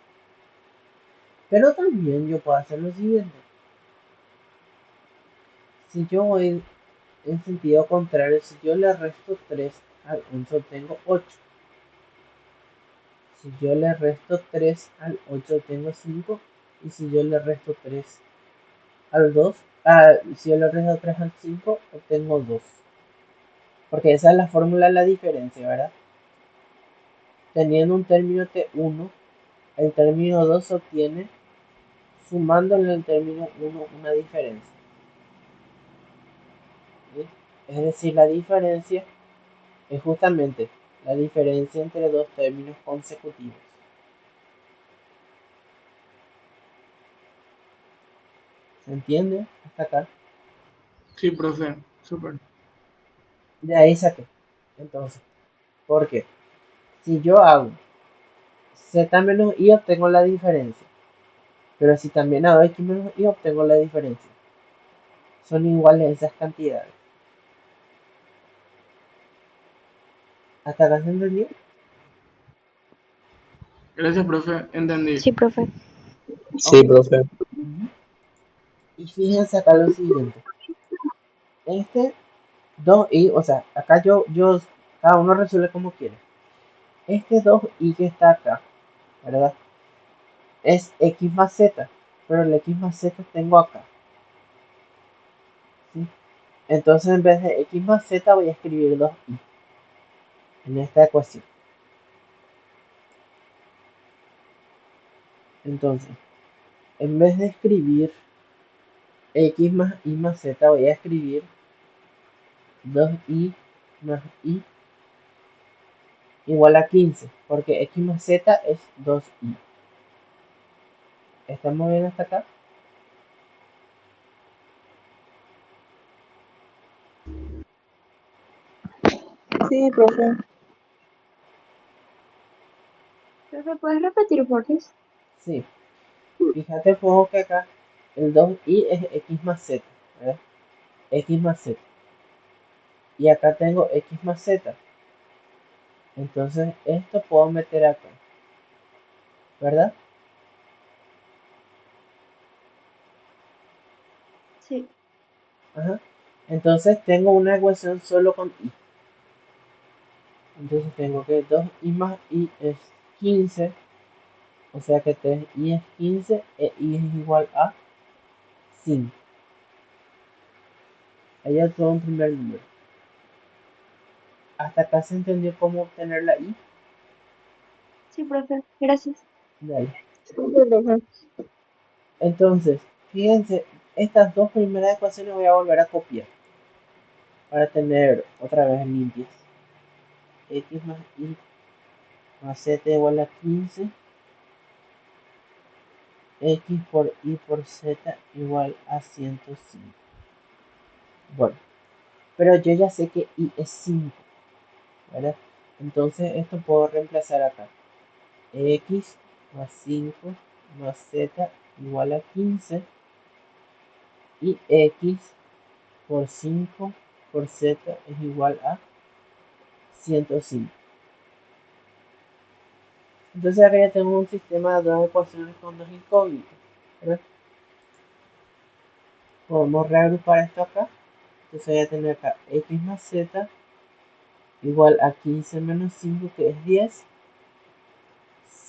Speaker 1: Pero también yo puedo hacer lo siguiente. Si yo voy en sentido contrario, si yo le resto 3 al 11 obtengo 8. Si yo le resto 3 al 8 obtengo 5. Y si yo le resto 3 al 2, si yo le resto 3 al 5 obtengo 2. Porque esa es la fórmula de la diferencia, ¿verdad? Teniendo un término T1, el término 2 se obtiene sumándole al término 1 una diferencia. ¿Sí? Es decir, la diferencia es justamente la diferencia entre dos términos consecutivos. ¿Se entiende hasta acá?
Speaker 8: Sí, profe, súper.
Speaker 1: De ahí saqué. Entonces, ¿por qué? Si yo hago z menos i obtengo la diferencia. Pero si también hago x menos y obtengo la diferencia. Son iguales esas cantidades. ¿Hasta acá se entendió?
Speaker 8: Gracias, profe. Entendí.
Speaker 11: Sí, profe.
Speaker 2: Sí,
Speaker 1: Ok.
Speaker 2: profe.
Speaker 1: Y fíjense acá lo siguiente. Este 2i, o sea, acá cada uno resuelve como quiere. Este 2i que está acá, ¿verdad? Es x más z. Pero el x más z tengo acá. ¿Sí? Entonces en vez de x más z voy a escribir 2i en esta ecuación. Entonces, en vez de escribir x más y más z, voy a escribir 2y más y igual a 15, porque x más z es 2y. ¿Estamos bien hasta acá?
Speaker 3: Sí, profe. Profe, ¿puedes repetir, por favor?
Speaker 1: Sí. Fíjate, pongo que acá el 2y es x más z, ¿verdad? X más z. Y acá tengo x más z. Entonces esto puedo meter acá, ¿verdad?
Speaker 3: Sí.
Speaker 1: Ajá. Entonces tengo una ecuación solo con y. Entonces tengo que 2y más y es 15. O sea que 3y es 15 e y es igual a 5. Ahí ya todo un primer número. ¿Hasta acá se entendió cómo obtener la y?
Speaker 3: Sí, profe. Gracias.
Speaker 1: Dale.
Speaker 9: Sí, profe.
Speaker 1: Entonces, fíjense, estas dos primeras ecuaciones voy a volver a copiar para tener otra vez limpias. X más y más z igual a 15. X por y por z igual a 105. Bueno, pero yo ya sé que y es 5, ¿verdad? Entonces esto puedo reemplazar acá. X más 5 más z igual a 15 y x por 5 por z es igual a 105. Entonces acá ya tengo un sistema de dos ecuaciones con dos incógnitas, ¿verdad? Podemos reagrupar esto acá. Entonces voy a tener acá x más z igual a 15 menos 5, que es 10.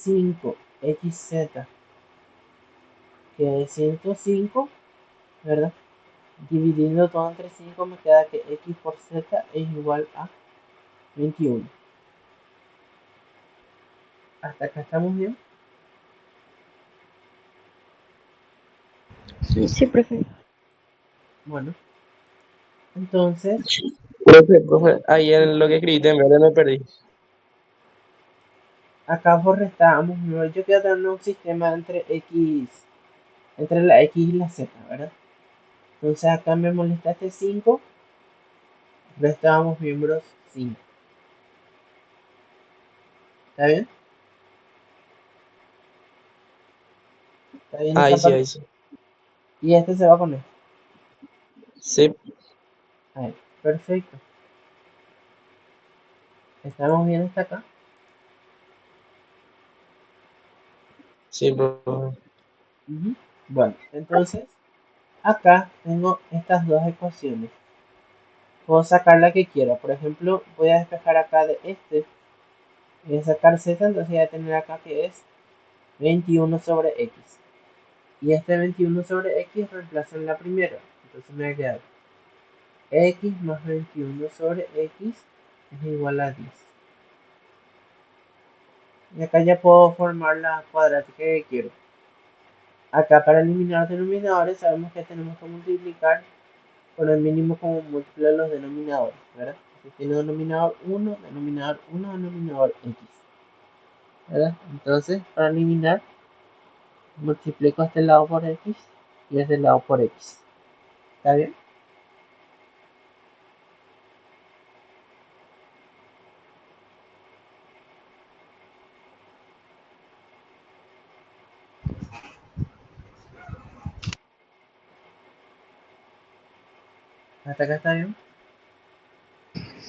Speaker 1: 5xz, que es 105, ¿verdad? Dividiendo todo entre 5 me queda que x por z es igual a 21. Hasta acá estamos bien.
Speaker 7: Sí.
Speaker 3: Sí, profe.
Speaker 1: Bueno, entonces
Speaker 8: Profe, ahí en lo que escribiste en verde me perdí.
Speaker 1: acá por restábamos, yo quiero tener un sistema entre x, entre la x y la z, ¿verdad? Entonces acá me molesta este 5, restábamos miembros 5. ¿Está bien? ¿Está bien esta
Speaker 8: Ahí sí,
Speaker 1: parte?
Speaker 8: ahí sí.
Speaker 1: Y este se va con esto.
Speaker 8: Sí,
Speaker 1: Ahí, perfecto. ¿Estamos bien hasta acá?
Speaker 8: sí, profe.
Speaker 1: Ujú. Bueno, entonces acá tengo estas dos ecuaciones. Puedo sacar la que quiera. Por ejemplo, voy a despejar acá de este. Voy a sacar z, entonces voy a tener acá que es 21 sobre x. Y este 21 sobre x reemplazo en la primera. Entonces me va a quedar x más 21 sobre x es igual a 10. Y acá ya puedo formar la cuadrática que quiero. Acá para eliminar denominadores sabemos que tenemos que multiplicar por el mínimo común múltiplo de los denominadores, ¿verdad? Si tiene denominador 1, denominador 1, denominador x, ¿verdad? Entonces, para eliminar, multiplico este lado por x y este lado por x. ¿Está bien? ¿Hasta acá está bien?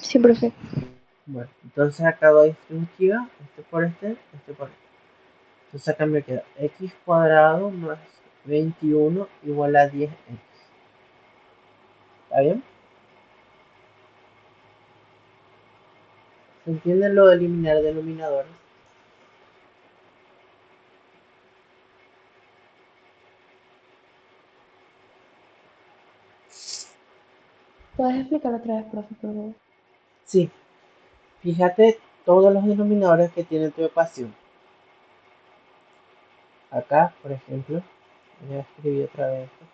Speaker 3: Sí, profe.
Speaker 1: Bueno, entonces acá doy distributiva, este por este por este. Entonces acá me queda x cuadrado más 21 igual a 10x. ¿Está bien? ¿Se entiende lo de eliminar denominadores?
Speaker 3: ¿Puedes explicar otra vez, profe, por favor?
Speaker 1: Sí. Fíjate todos los denominadores que tiene tu ecuación. Acá, por ejemplo, voy a escribir otra vez esto.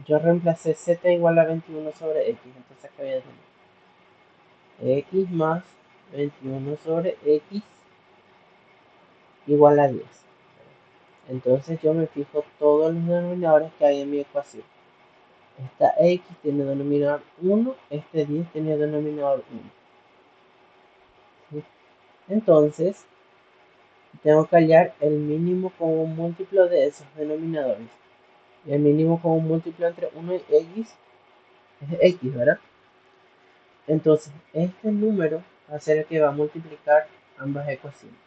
Speaker 1: Yo reemplacé z igual a 21 sobre x, entonces acá voy a tener x más 21 sobre x igual a 10. Entonces yo me fijo todos los denominadores que hay en mi ecuación. Esta x tiene denominador 1, este 10 tiene denominador 1. ¿Sí? Entonces, tengo que hallar el mínimo común múltiplo de esos denominadores. Y el mínimo común múltiplo entre 1 y x es x, ¿verdad? Entonces, este número va a ser el que va a multiplicar ambas ecuaciones.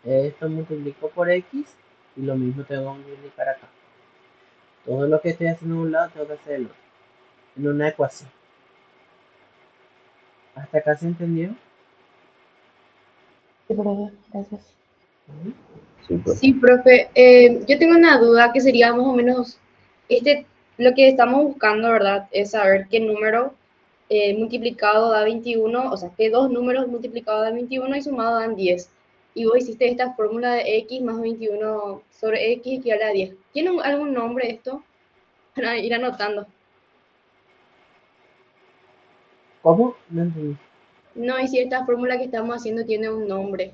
Speaker 1: Esto multiplico por x y lo mismo tengo que multiplicar acá. Todo lo que estoy haciendo en un lado tengo que hacer el otro. En una ecuación. ¿Hasta acá se entendió?
Speaker 10: Sí, profe, gracias.
Speaker 7: Sí, profe.
Speaker 10: Sí, profe. Yo tengo una duda que sería más o menos, lo que estamos buscando, ¿verdad? Es saber qué número multiplicado da 21, o sea, que dos números multiplicados dan 21 y sumado dan 10. Y vos hiciste esta fórmula de x más 21 sobre x equivale a 10. ¿Tiene algún nombre esto? Para ir anotando.
Speaker 1: ¿Cómo? No entendí.
Speaker 10: No, y si esta fórmula que estamos haciendo tiene un nombre.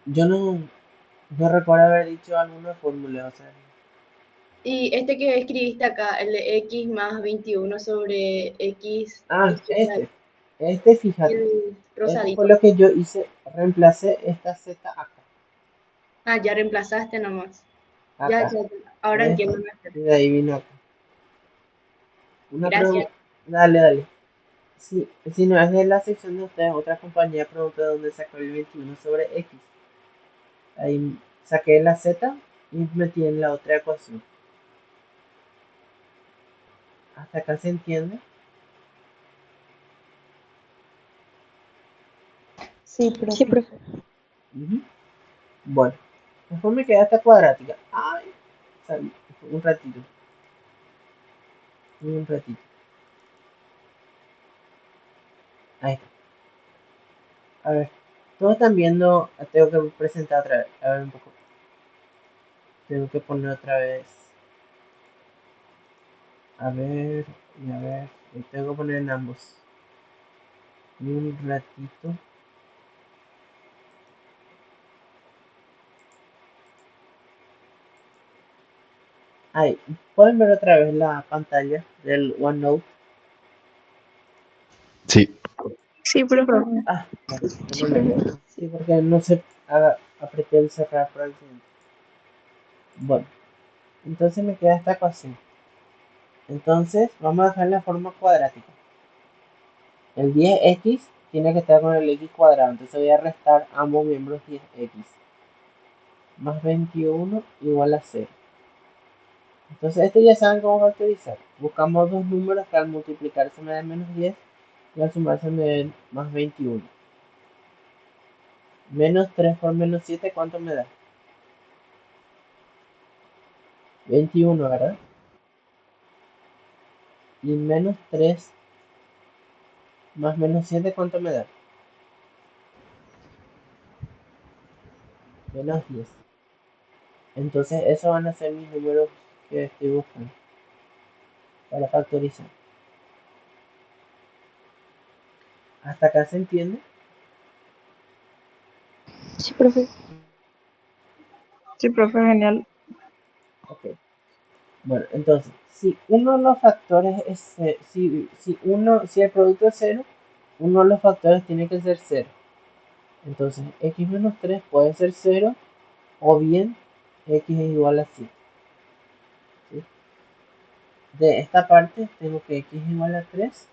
Speaker 1: Yo no recuerdo haber dicho alguna fórmula, o sea.
Speaker 10: Y este que escribiste acá, el de x más 21 sobre x,
Speaker 1: Ah, este, fíjate.
Speaker 10: el
Speaker 1: Este fue
Speaker 10: rosadito.
Speaker 1: lo que yo hice, reemplacé esta z acá.
Speaker 10: Ah, ya reemplazaste nomás. Ya,
Speaker 1: Acá.
Speaker 10: ahora
Speaker 1: Esto.
Speaker 10: entiendo mejor.
Speaker 1: Y de ahí vino acá. Una
Speaker 10: Gracias.
Speaker 1: pregunta. Dale. Si no es de la sección de ustedes, otra compañía preguntó de dónde sacó el 21 sobre x. Ahí saqué la z y metí en la otra ecuación. ¿Hasta acá se entiende?
Speaker 10: Sí, profe.
Speaker 1: Ujú. Bueno, después me queda esta cuadrática. Ay, salí. Un ratito. Ahí está. A ver, todos están viendo. Tengo que presentar otra vez. A ver un poco. Tengo que poner otra vez. A ver, y a ver. Tengo que poner en ambos. Un ratito. Ahí, ¿pueden ver otra vez la pantalla del OneNote?
Speaker 6: Sí.
Speaker 11: Sí,
Speaker 10: Sí,
Speaker 11: profe.
Speaker 10: profe.
Speaker 1: Ah, bueno, no problema. Sí, porque no se apreté el cerrar por accidente. Bueno, entonces me queda esta ecuación. Entonces, vamos a dejar la forma cuadrática. El 10x tiene que estar con el x cuadrado. Entonces voy a restar ambos miembros 10x. Más 21 igual a 0. Entonces, esto ya saben cómo factorizar. Buscamos dos números que al multiplicarse me den menos 10 y al sumarse me den más 21. Menos 3 por menos 7, ¿cuánto me da? 21, ¿verdad? Y menos 3 más menos 7, ¿cuánto me da? Menos 10. Entonces, esos van a ser mis números que estoy buscando para factorizar. ¿Hasta acá se entiende?
Speaker 10: Sí, profe.
Speaker 9: Sí, profe, genial.
Speaker 1: Ok. Bueno, entonces, si uno de los factores es si el producto es 0, uno de los factores tiene que ser 0. Entonces, x menos 3 puede ser 0 o bien x es igual a 7. ¿Sí? De esta parte tengo que x es igual a 3.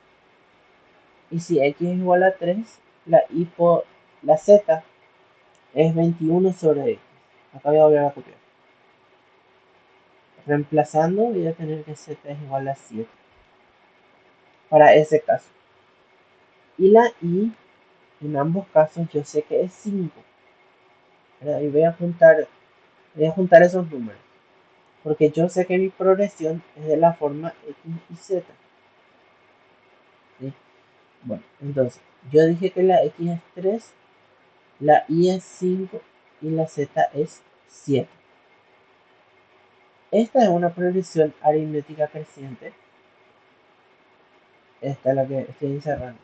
Speaker 1: Y si x es igual a 3, la z es 21 sobre x. Acá voy a volver a copiar. Reemplazando voy a tener que z es igual a 7. Para ese caso. Y la y en ambos casos yo sé que es 5. Y voy a juntar esos números. Porque yo sé que mi progresión es de la forma x y z. ¿sí? Bueno, entonces, yo dije que la X es 3, la Y es 5 y la Z es 7. Esta es una progresión aritmética creciente. Esta es la que estoy encerrando.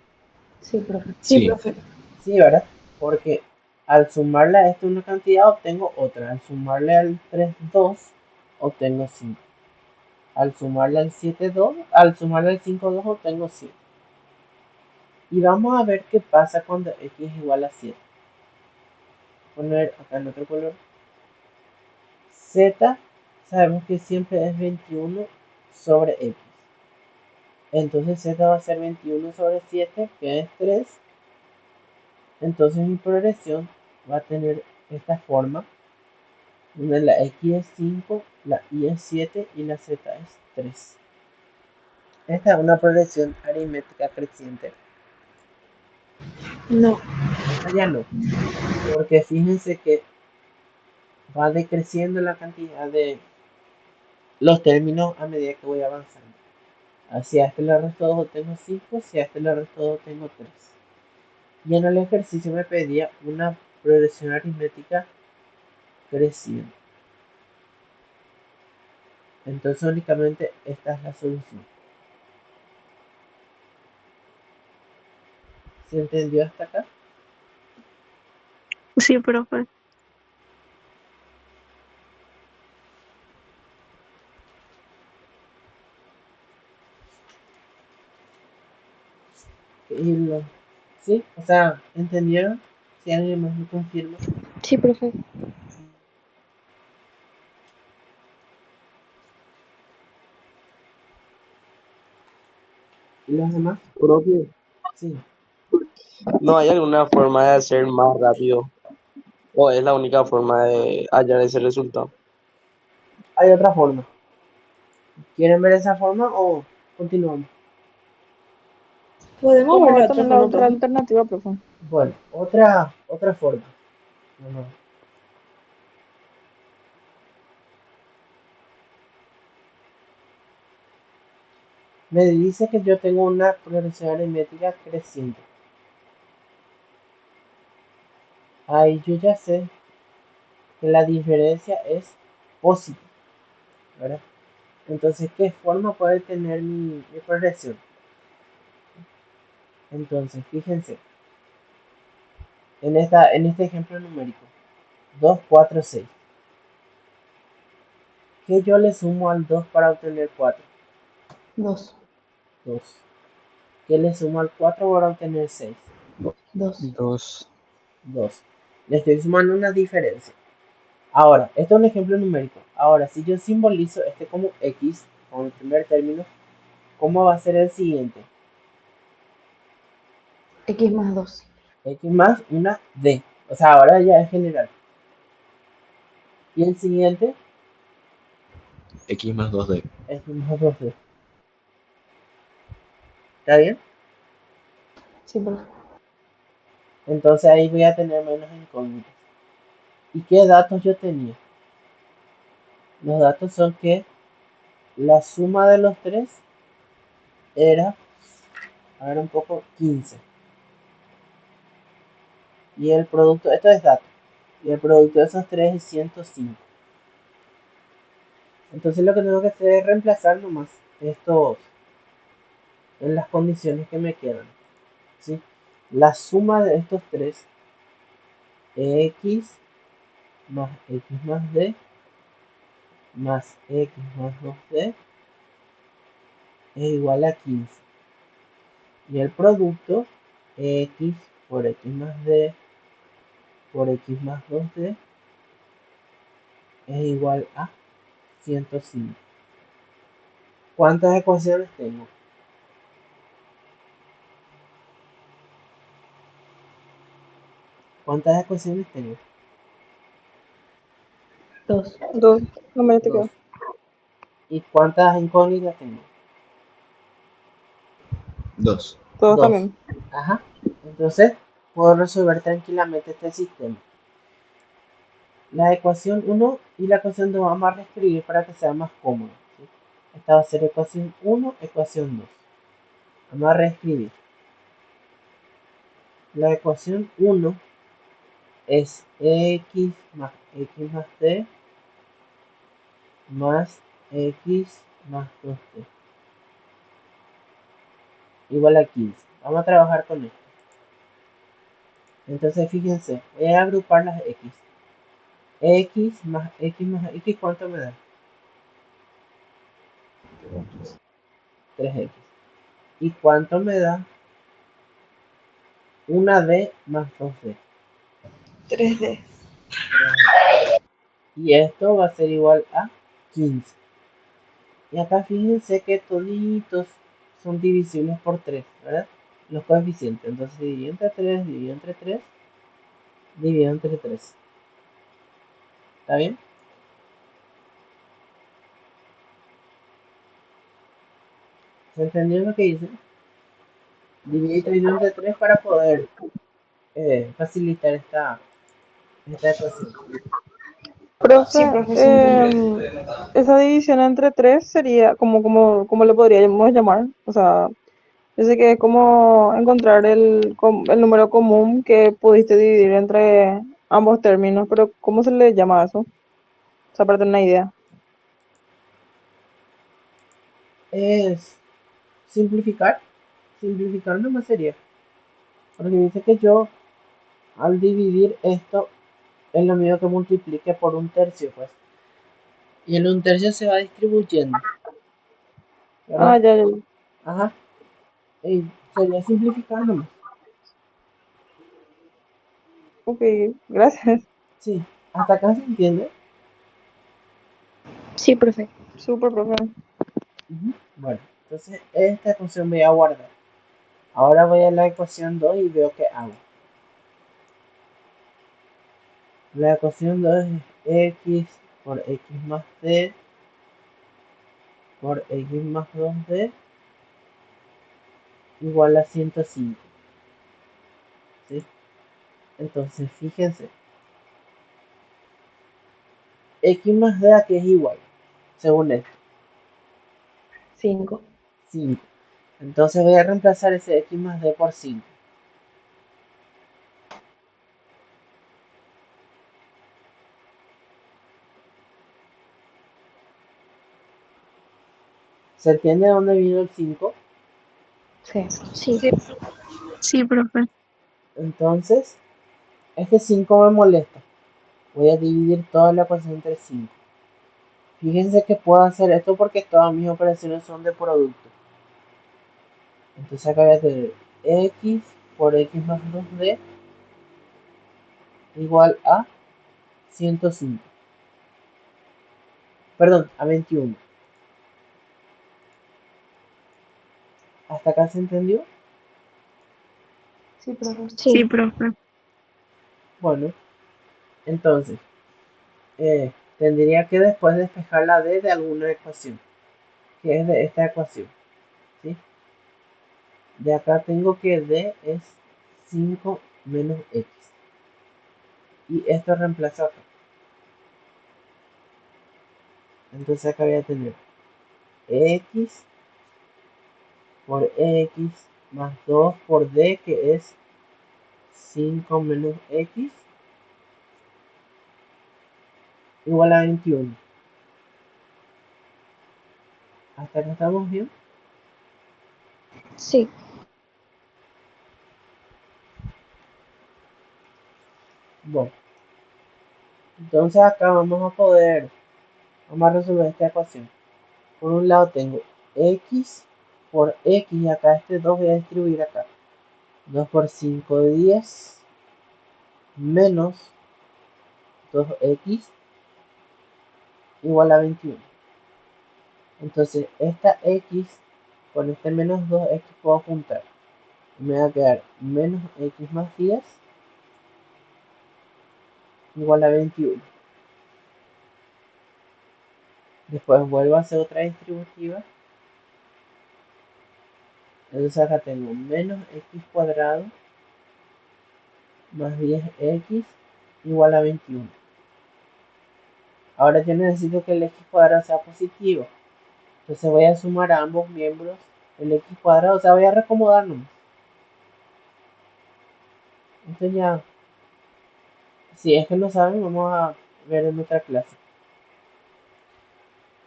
Speaker 3: Sí, profe.
Speaker 6: Sí.
Speaker 3: Sí, profe.
Speaker 1: Sí, ¿verdad? Porque al sumarle a esto una cantidad obtengo otra. Al sumarle al 3, 2, obtengo 5. Al sumarle al 7, 2. Al sumarle al 5, 2, obtengo 7. Y vamos a ver qué pasa cuando X es igual a 7. Poner acá en otro color. Z, sabemos que siempre es 21 sobre X. Entonces Z va a ser 21 sobre 7, que es 3. Entonces mi progresión va a tener esta forma, donde la X es 5, la Y es 7 y la Z es 3. Esta es una progresión aritmética creciente.
Speaker 3: No.
Speaker 1: Esta ya no, porque fíjense que va decreciendo la cantidad de los términos a medida que voy avanzando. Si a este le resto 2 obtengo 5, si a este le resto 2 obtengo 3. Y en el ejercicio me pedía una progresión aritmética creciente. Entonces únicamente esta es la solución. ¿Se entendió hasta acá?
Speaker 11: Sí, profe.
Speaker 1: ¿Sí? O sea, ¿entendieron? Si alguien más me confirma.
Speaker 3: Sí, profe.
Speaker 1: ¿Y los demás?
Speaker 8: Profe,
Speaker 1: Sí.
Speaker 8: ¿no hay alguna forma de hacer más rápido? ¿O es la única forma de hallar ese resultado?
Speaker 1: Hay otra forma. ¿Quieren ver esa forma o continuamos?
Speaker 3: Podemos ver
Speaker 9: Vamos a
Speaker 3: la
Speaker 9: ver
Speaker 3: otra
Speaker 9: también la
Speaker 3: forma,
Speaker 9: otra
Speaker 3: profe.
Speaker 9: alternativa, profe.
Speaker 1: Bueno, otra forma. Vamos a ver. Me dice que yo tengo una progresión aritmética creciente. Ahí yo ya sé que la diferencia es positiva, ¿verdad? Entonces, ¿qué forma puede tener mi progresión? Entonces, fíjense, en este ejemplo numérico, 2, 4, 6. ¿Qué yo le sumo al 2 para obtener 4?
Speaker 3: 2.
Speaker 1: 2. ¿Qué le sumo al 4 para obtener 6?
Speaker 3: 2.
Speaker 6: 2.
Speaker 1: 2. Le estoy sumando una diferencia. Ahora, esto es un ejemplo numérico. Ahora, si yo simbolizo este como X, como el primer término, ¿cómo va a ser el siguiente?
Speaker 3: X más 2.
Speaker 1: X más una D. O sea, ahora ya es general. Y el siguiente,
Speaker 6: X más 2D.
Speaker 1: X más 2D. ¿Está bien?
Speaker 3: Sí, profe.
Speaker 1: Entonces ahí voy a tener menos incógnitas. ¿Y qué datos yo tenía? Los datos son que la suma de los tres era, a ver un poco, 15. Y el producto, esto es dato, y el producto de esos tres es 105. Entonces lo que tengo que hacer es reemplazar nomás estos en las condiciones que me quedan. ¿Sí? La suma de estos tres, x más x más d más x más 2d es igual a 15. Y el producto, x por x más d por x más 2d es igual a 105. ¿Cuántas ecuaciones tengo? ¿Cuántas ecuaciones tengo?
Speaker 3: 2.
Speaker 9: 2. No me te
Speaker 1: 2.
Speaker 9: quedo.
Speaker 1: ¿Y cuántas incógnitas tengo?
Speaker 6: 2.
Speaker 9: 2
Speaker 1: 2.
Speaker 9: también.
Speaker 1: Ajá. Entonces, puedo resolver tranquilamente este sistema. La ecuación 1 y la ecuación 2 vamos a reescribir para que sea más cómodo, ¿sí? Esta va a ser ecuación 1, ecuación 2. Vamos a reescribir. La ecuación 1 es x más d más x más 2d igual a 15. Vamos a trabajar con esto. Entonces fíjense, voy a agrupar las x. X más x, ¿cuánto me da? 3x. ¿Y cuánto me da? Una d más 2d.
Speaker 3: 3D.
Speaker 1: Y esto va a ser igual a 15. Y acá fíjense que toditos son divisibles por 3, ¿verdad? Los coeficientes. Entonces divido entre 3, divido entre 3, divido entre 3. ¿Está bien? ¿Se entendió lo que hice? Dividir y dividir entre 3 para poder facilitar esta ecuación.
Speaker 3: Sí,
Speaker 9: Profe,
Speaker 3: profe, se entendió.
Speaker 9: esa división entre 3 sería, ¿cómo lo podríamos llamar? O sea, yo sé que es como encontrar el número común que pudiste dividir entre ambos términos, pero ¿cómo se le llama a eso? O sea, para tener una idea.
Speaker 1: Es simplificar. Simplificar nomás sería. Porque dice que yo al dividir esto es lo mismo que multiplique por un tercio, pues. Y el un tercio se va distribuyendo,
Speaker 9: Ah,
Speaker 1: ¿verdad?
Speaker 9: ya, ya.
Speaker 1: Ajá. Y sería simplificar nomás.
Speaker 9: Ok, gracias.
Speaker 1: Sí. ¿Hasta acá se entiende?
Speaker 11: Sí, profe.
Speaker 9: Súper, profe.
Speaker 1: Ujú. Bueno, entonces esta ecuación voy a guardar. Ahora voy a la ecuación 2 y veo qué hago. La ecuación 2 es x por x más d por x más 2d igual a 105. ¿Sí? Entonces, fíjense. X más d a que es igual, según esto.
Speaker 3: 5.
Speaker 1: 5. Entonces voy a reemplazar ese x más d por 5. ¿Se entiende de dónde vino el 5?
Speaker 3: Sí.
Speaker 11: Sí. Sí, profe.
Speaker 1: Entonces, este 5 me molesta. Voy a dividir toda la ecuación entre 5. Fíjense que puedo hacer esto porque todas mis operaciones son de producto. Entonces acá voy a tener x por x más 2d igual a 105. Perdón, a 21. ¿Hasta acá se entendió?
Speaker 3: Sí, profe.
Speaker 11: Sí,
Speaker 3: Sí.
Speaker 11: profe.
Speaker 1: Bueno, entonces, tendría que después despejar la d de alguna ecuación, que es de esta ecuación. ¿Sí? De acá tengo que d es 5 menos x. Y esto reemplaza acá. Entonces acá voy a tener x por x más 2 por d, que es 5 menos x, igual a 21. ¿Hasta acá estamos bien?
Speaker 3: Sí.
Speaker 1: Bueno, entonces acá vamos a resolver esta ecuación. Por un lado tengo x por x, y acá este 2 voy a distribuir acá. 2 por 5, 10, menos 2x igual a 21. Entonces esta x con este menos 2x puedo juntar. Me va a quedar menos x más 10 igual a 21. Después vuelvo a hacer otra distributiva. Entonces acá tengo menos x cuadrado más 10x igual a 21. Ahora yo necesito que el x cuadrado sea positivo. Entonces voy a sumar a ambos miembros el x cuadrado, o sea, voy a reacomodar nomás. Esto ya, si es que no saben, vamos a ver en otra clase.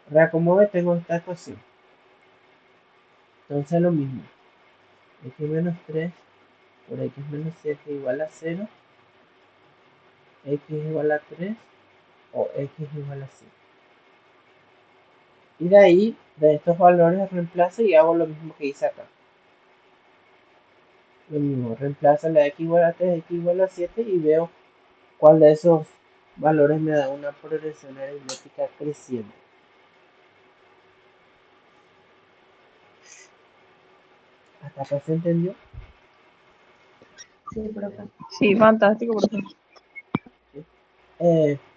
Speaker 1: Reacomodo y tengo esta ecuación. Entonces lo mismo. X menos 3 por x menos 7 igual a 0. X igual a 3 o x igual a 5. Y de ahí, de estos valores reemplazo y hago lo mismo que hice acá. Lo mismo, reemplazo la x igual a 3, x igual a 7 y veo cuál de esos valores me da una progresión aritmética creciente. ¿Hasta acá se entendió?
Speaker 10: Sí, profe.
Speaker 9: Sí, fantástico, profe.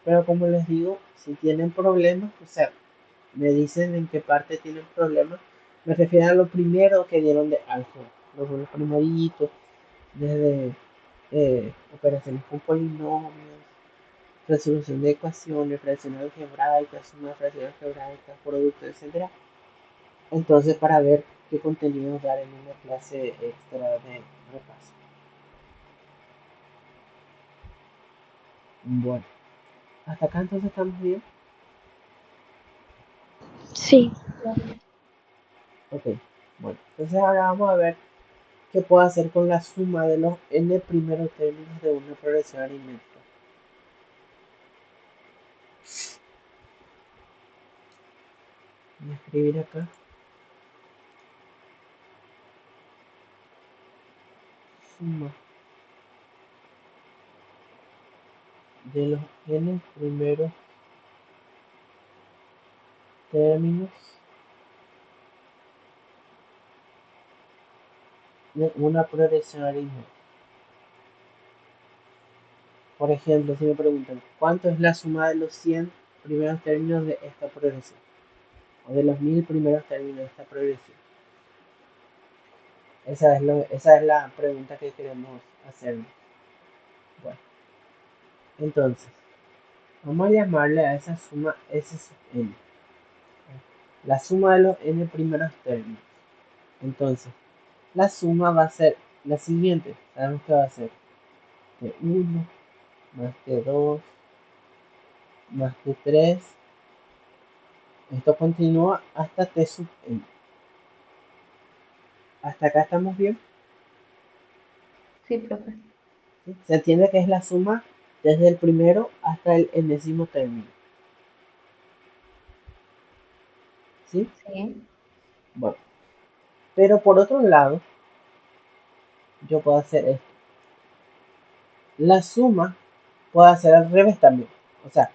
Speaker 1: Pero como les digo, si tienen problemas, o sea, me dicen en qué parte tienen problemas. Me refiero a lo primero que dieron de álgebra, los primeritos, desde operaciones con polinomios, resolución de ecuaciones, fracciones algebraicas, suma de fracciones algebraicas, productos, etc. Entonces, para ver qué contenidos dar en una clase extra de repaso. Bueno, hasta acá entonces estamos bien.
Speaker 11: Sí.
Speaker 1: Ok, bueno, entonces ahora vamos a ver qué puedo hacer con la suma de los n primeros términos de una progresión aritmética. Voy a escribir acá. Suma de los n primeros términos de una progresión aritmética. Por ejemplo, si me preguntan, ¿cuánto es la suma de los 100 primeros términos de esta progresión? O de los 1000 primeros términos de esta progresión. Esa es la pregunta que queremos hacernos. Bueno, entonces, vamos a llamarle a esa suma S sub n. La suma de los n primeros términos. Entonces, la suma va a ser la siguiente. Sabemos que va a ser T1 más T2 más T3. Esto continúa hasta T sub n. ¿Hasta acá estamos bien?
Speaker 10: Sí, profe.
Speaker 1: ¿Sí? Se entiende que es la suma desde el primero hasta el enésimo término. ¿Sí?
Speaker 10: Sí.
Speaker 1: Bueno. Pero por otro lado, yo puedo hacer esto. La suma puedo hacer al revés también. O sea,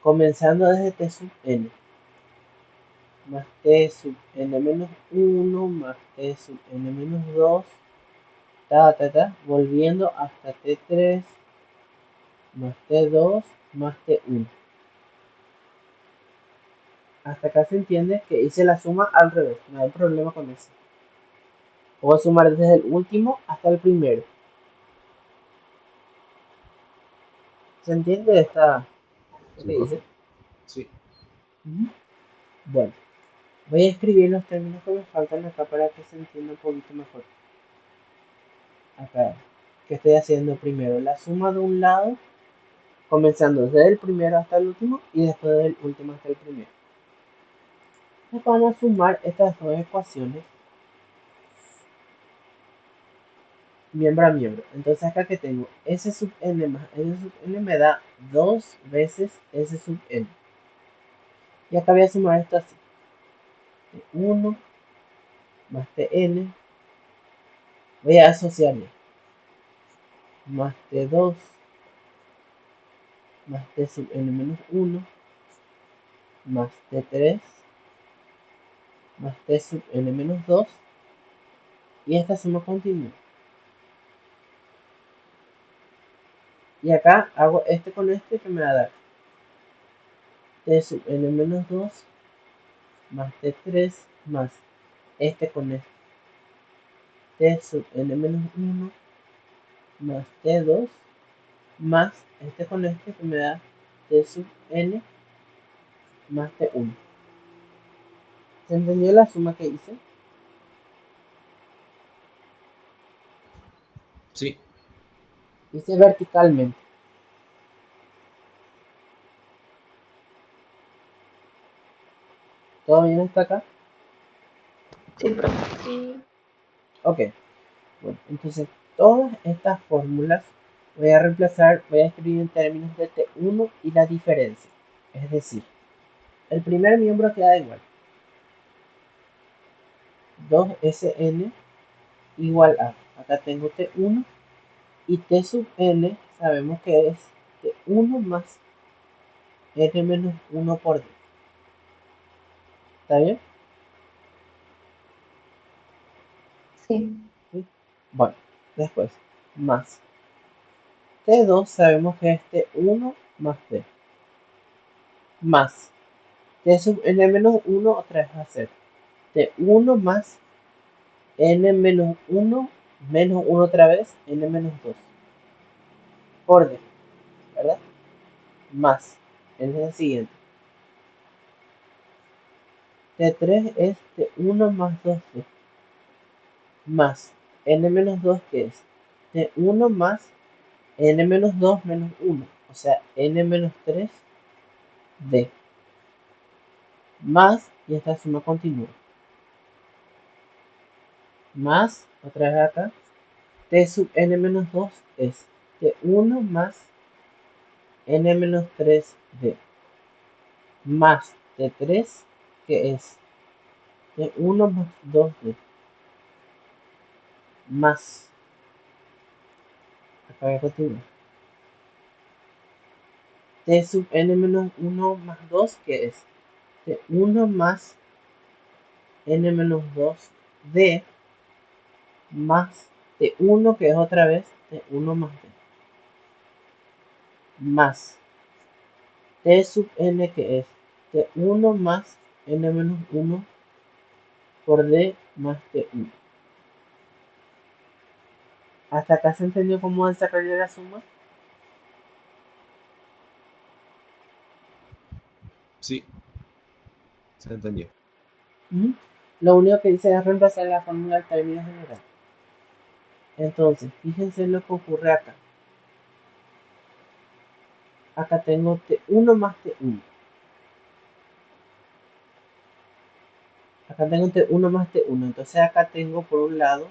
Speaker 1: comenzando desde T sub n. Más T sub n menos 1 más T sub n menos 2. Volviendo hasta T3 más T2 más T1. Hasta acá se entiende que hice la suma al revés, no hay problema con eso. Puedo sumar desde el último hasta el primero. ¿Se entiende lo que dice?
Speaker 6: Sí.
Speaker 1: Bueno, voy a escribir los términos que me faltan acá para que se entienda un poquito mejor. Acá, que estoy haciendo primero la suma de un lado, comenzando desde el primero hasta el último y después del último hasta el primero. Entonces vamos a sumar estas dos ecuaciones miembro a miembro. Entonces acá que tengo S sub n más S sub n me da 2 veces S sub n. Y acá voy a sumar esto así. T1 más Tn. Voy a asociarle. Más T2 más T sub n menos 1 más T3 más T sub n menos 2. Y esta suma continua. Y acá hago este con este que me va a dar T sub n menos 2 más T3 más este con este. T sub n menos 1 más T2 más este con este que me da T sub n más T1. ¿Se entendió la suma que hice?
Speaker 6: Sí,
Speaker 1: Dice verticalmente. ¿Todo bien hasta acá?
Speaker 3: Sí, profe.
Speaker 11: Sí.
Speaker 1: Ok. Bueno, entonces todas estas fórmulas voy a reemplazar, voy a escribir en términos de T1 y la diferencia. Es decir, el primer miembro queda igual. 2Sn igual a, acá tengo T1 y T sub n sabemos que es T1 más N menos 1 por D. ¿Está bien?
Speaker 3: Sí.
Speaker 1: ¿Sí? Bueno, después, más T2 sabemos que es T1 más D. Más T sub n menos 1 otra vez va a ser T1 más n menos 1 menos 1 otra vez, n menos 2 por D, ¿verdad? Más, es el siguiente. T3 es T1 más 2D, más n menos 2 que es T1 más n menos 2 menos 1, o sea, n menos 3D, más, y esta suma continúa, más, otra vez acá, T sub n menos 2 es T1 más n menos 3D, más T3 que es T1 más 2D, más, acá voy a continuar, T sub n menos 1 más 2 que es T1 más n menos 2D, más T1 que es otra vez T1 más D, más T sub n que es T1 más n menos 1 por D más T1. ¿Hasta acá se entendió cómo desarrollar la suma?
Speaker 6: sí, se entendió.
Speaker 1: ¿Mm? Lo único que dice es reemplazar la fórmula al término general. Entonces, fíjense lo que ocurre acá. Acá tengo T1 más T1. Acá tengo T1 más T1. Entonces acá tengo por un lado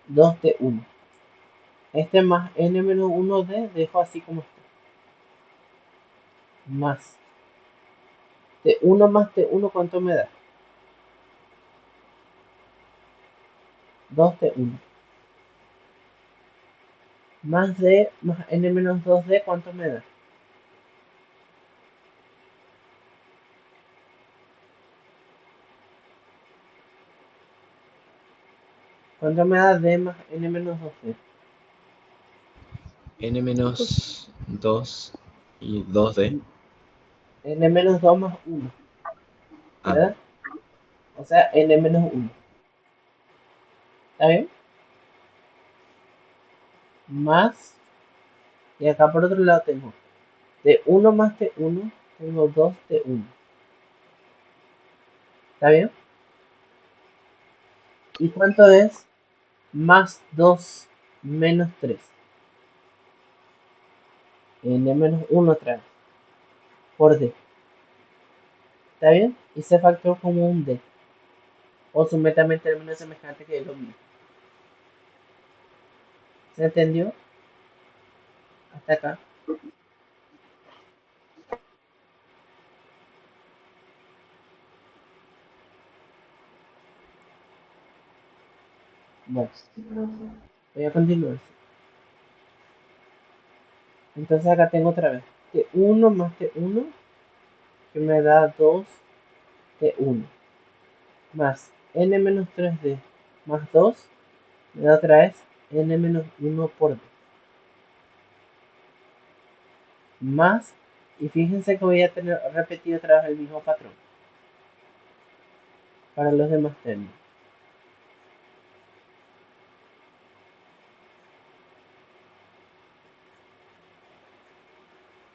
Speaker 1: 2T1. Este más n menos 1D dejo así como está. Más T1 más T1, ¿cuánto me da? 2T1. Más D más n menos 2D, ¿cuánto me da? ¿Cuánto me da D más n menos 2D?
Speaker 6: N menos 2 y 2D.
Speaker 1: N menos 2 más 1,
Speaker 6: Ah,
Speaker 1: ¿verdad? O sea, n menos 1. ¿Está bien? Más, y acá por otro lado tengo T1 más T1, tengo 2T1. ¿Está bien? ¿Y cuánto es más 2 menos 3? N menos 1 otra vez, por D. ¿Está bien? Y se factor como un D. O sométame en términos semejantes que es lo mismo. ¿Se entendió? Hasta acá. Bueno,
Speaker 3: Sí, profe.
Speaker 1: voy a continuar. Entonces acá tengo otra vez T1 más T1, que me da 2T1. Más N menos 3D más 2, me da otra vez N menos 1 por D. Más, y fíjense que voy a tener repetido otra vez el mismo patrón para los demás términos.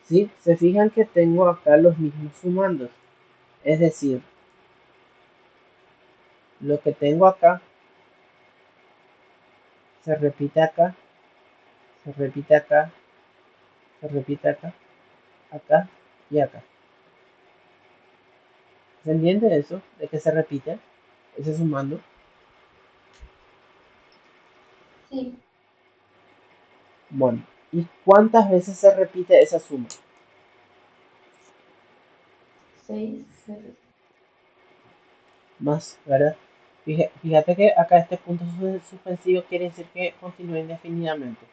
Speaker 1: ¿Sí? Se fijan que tengo acá los mismos sumandos. Es decir, lo que tengo acá se repite acá, se repite acá, se repite acá, acá y acá. ¿Se entiende eso? De que se repite ese sumando.
Speaker 10: Sí,
Speaker 1: Bueno, ¿y cuántas veces se repite esa suma?
Speaker 10: 6.
Speaker 1: Más, ¿verdad? Fíjate que acá este punto suspensivo quiere decir que continúa indefinidamente.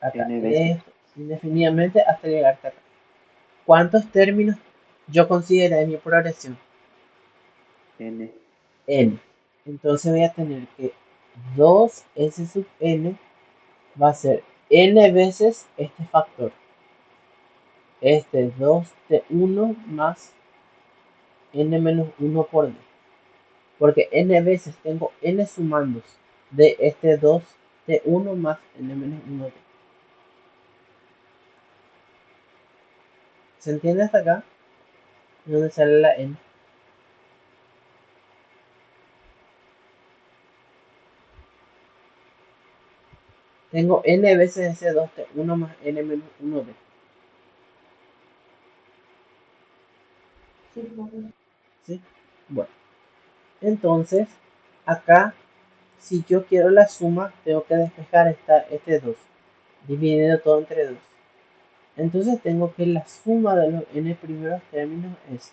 Speaker 1: Acá
Speaker 8: N veces.
Speaker 1: indefinidamente hasta llegar hasta acá. ¿Cuántos términos yo considero en mi progresión?
Speaker 8: N.
Speaker 1: N. Entonces voy a tener que 2s sub n va a ser n veces este factor. Este 2t1 más n menos 1 por d. Porque n veces tengo n sumandos de este 2t1 más n menos 1d. ¿Se entiende hasta acá? ¿De dónde sale la n? Tengo n veces ese 2t1 más n menos 1d.
Speaker 10: Sí, profe.
Speaker 1: ¿Sí? Bueno, entonces acá, si yo quiero la suma, tengo que despejar este 2, dividiendo todo entre 2. Entonces tengo que la suma de los n primeros términos es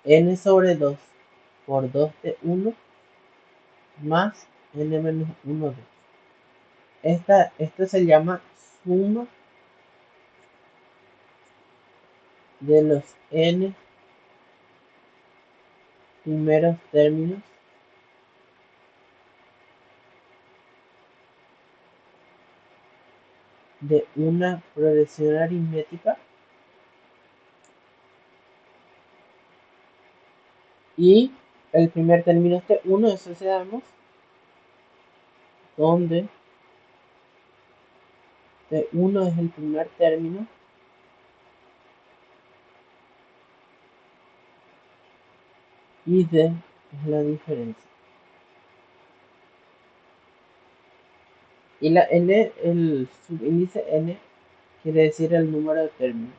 Speaker 1: n sobre 2 por 2t1 más n menos 1d. Esto se llama suma de los n primeros términos de una progresión aritmética y el primer término es t1, eso sabemos, donde t1 es el primer término y d es la diferencia. Y la n, el subíndice n, quiere decir el número de términos.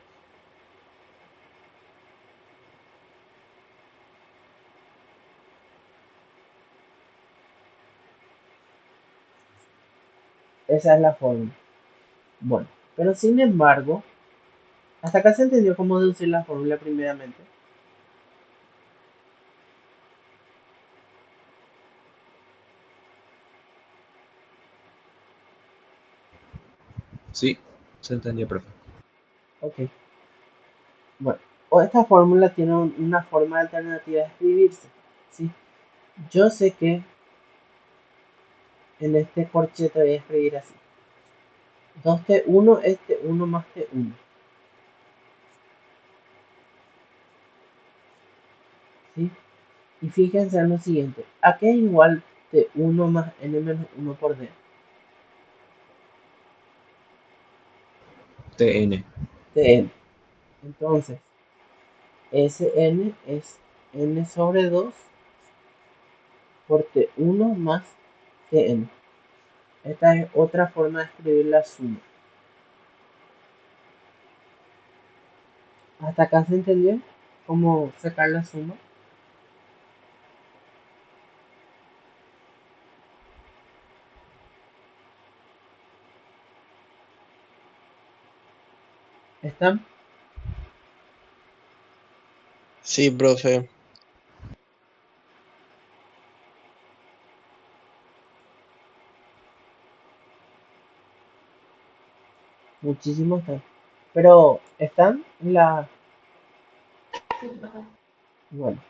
Speaker 1: Esa es la fórmula. Bueno, pero sin embargo, hasta acá se entendió cómo deducir la fórmula primeramente.
Speaker 6: Sí, se entendió, profe.
Speaker 1: Ok. Bueno, o esta fórmula tiene una forma alternativa de escribirse. ¿Sí? Yo sé que en este corchete voy a escribir así. 2t1 es t1 más t1. ¿Sí? Y fíjense en lo siguiente. ¿A qué es igual t1 más n menos 1 por d?
Speaker 6: TN.
Speaker 1: Tn. Entonces, Sn es n sobre 2 por t1 más tn. Esta es otra forma de escribir la suma. ¿Hasta acá se entendió cómo sacar la suma? ¿Están?
Speaker 8: Sí, profe.
Speaker 1: Muchísimos están. Pero, ¿están en la...?
Speaker 10: Sí, profe.
Speaker 1: Bueno.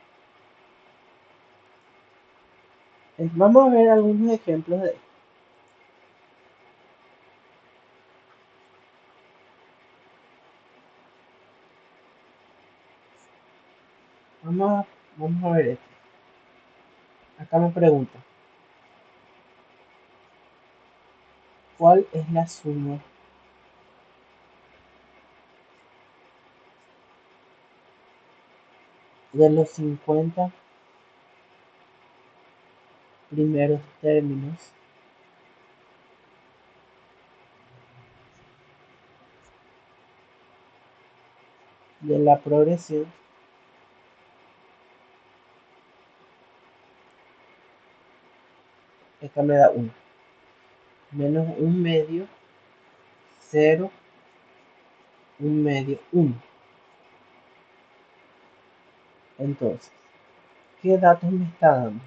Speaker 1: Vamos a ver algunos ejemplos de... Vamos a ver esto. Acá me pregunta. ¿Cuál es la suma de los 50 primeros términos de la progresión esta me da 1. Menos 1/2, 0, 1/2, 1. Entonces, ¿qué datos me está dando?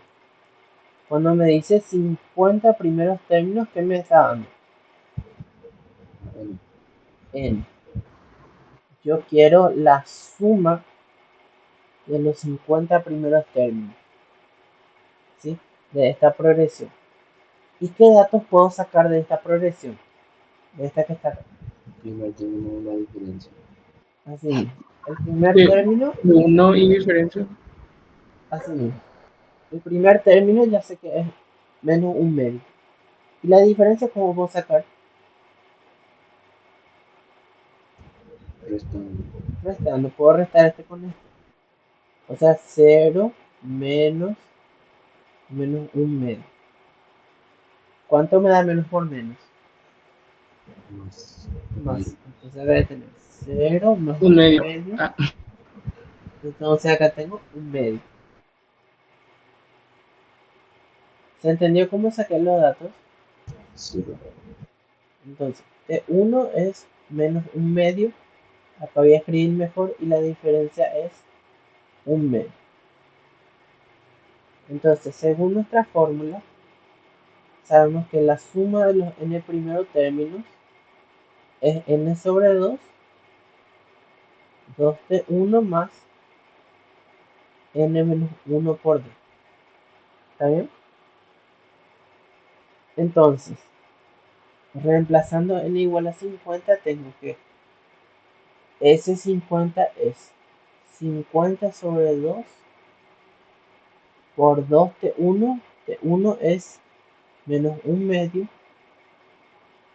Speaker 1: Cuando me dice 50 primeros términos, ¿qué me está dando? N. Yo quiero la suma de los 50 primeros términos, ¿sí? De esta progresión. ¿Y qué datos puedo sacar de esta progresión? De esta que está acá.
Speaker 7: Primer término de la diferencia.
Speaker 1: Así mismo. El primer
Speaker 12: Sí,
Speaker 1: término,
Speaker 12: 1 y diferencia.
Speaker 1: así mismo. El primer término ya sé que es menos 1/2. ¿Y la diferencia cómo puedo sacar?
Speaker 7: Restando.
Speaker 1: Restando. Puedo restar este con este. O sea, 0 menos 1/2. ¿Cuánto me da menos por menos?
Speaker 7: Más.
Speaker 1: Más. Entonces voy a tener 0 más
Speaker 12: 1 medio.
Speaker 1: 1/2.
Speaker 12: Ah,
Speaker 1: Entonces acá tengo 1/2. ¿Se entendió cómo saqué los datos?
Speaker 7: Sí.
Speaker 1: Entonces, T1 es menos 1/2. Acá voy a escribir mejor y la diferencia es 1/2. Entonces, según nuestra fórmula, sabemos que la suma de los n primeros términos es n sobre 2, 2t1 más n menos 1 por d. ¿Está bien? Entonces, reemplazando n igual a 50, tengo que S50 es 50 sobre 2 por 2t1. T1 es menos 1/2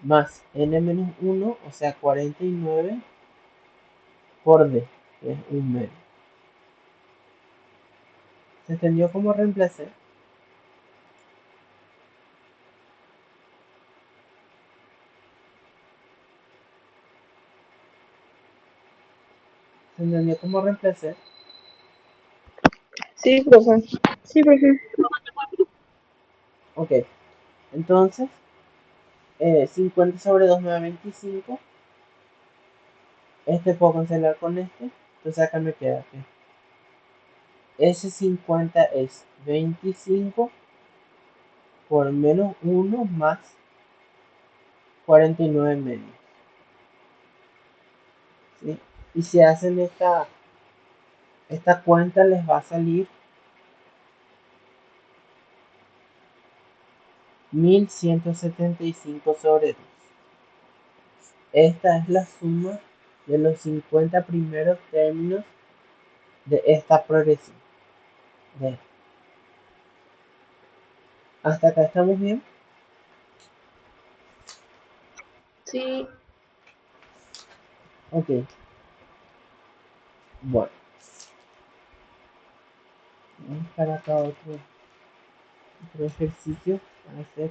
Speaker 1: más n menos 1, o sea 49 por d, que es 1/2. ¿Se entendió cómo reemplacé? ¿Se entendió cómo reemplacé?
Speaker 9: Sí, profe.
Speaker 11: Sí, profe.
Speaker 1: Ok, entonces 50 sobre 2 me da 25. Este puedo cancelar con este. Entonces acá me queda que S50 es 25 por menos 1 más 49 medios. ¿Sí? Y si hacen esta cuenta les va a salir 1175 sobre 2. Esta es la suma de los 50 primeros términos de esta progresión. ¿Ven? ¿Hasta acá estamos bien?
Speaker 3: Sí,
Speaker 1: Ok. Bueno, vamos a buscar acá otro ejercicio para hacer.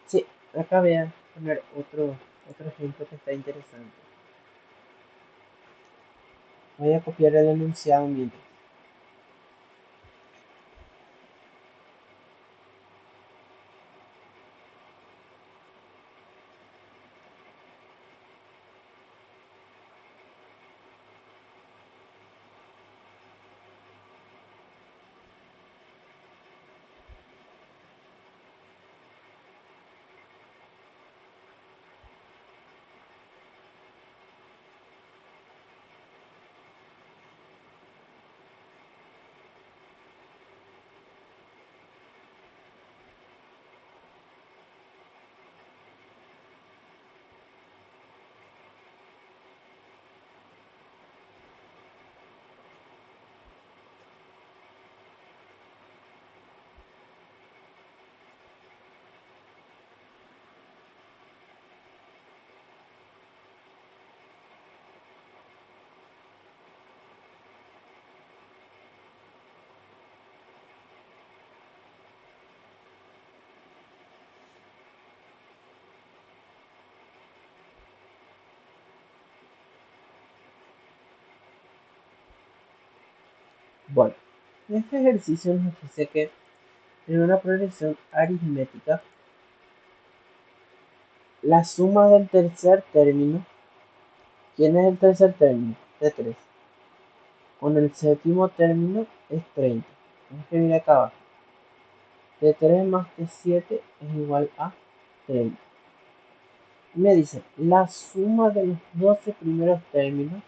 Speaker 1: Sí, acá voy a poner otro ejemplo que está interesante. Voy a copiar el enunciado mientras. Bueno, este ejercicio nos dice que en una progresión aritmética, la suma del tercer término, ¿quién es el tercer término? T3. Con el séptimo término es 30. Vamos a escribir acá abajo. T3 más T7 es igual a 30. Me dice, la suma de los 12 primeros términos,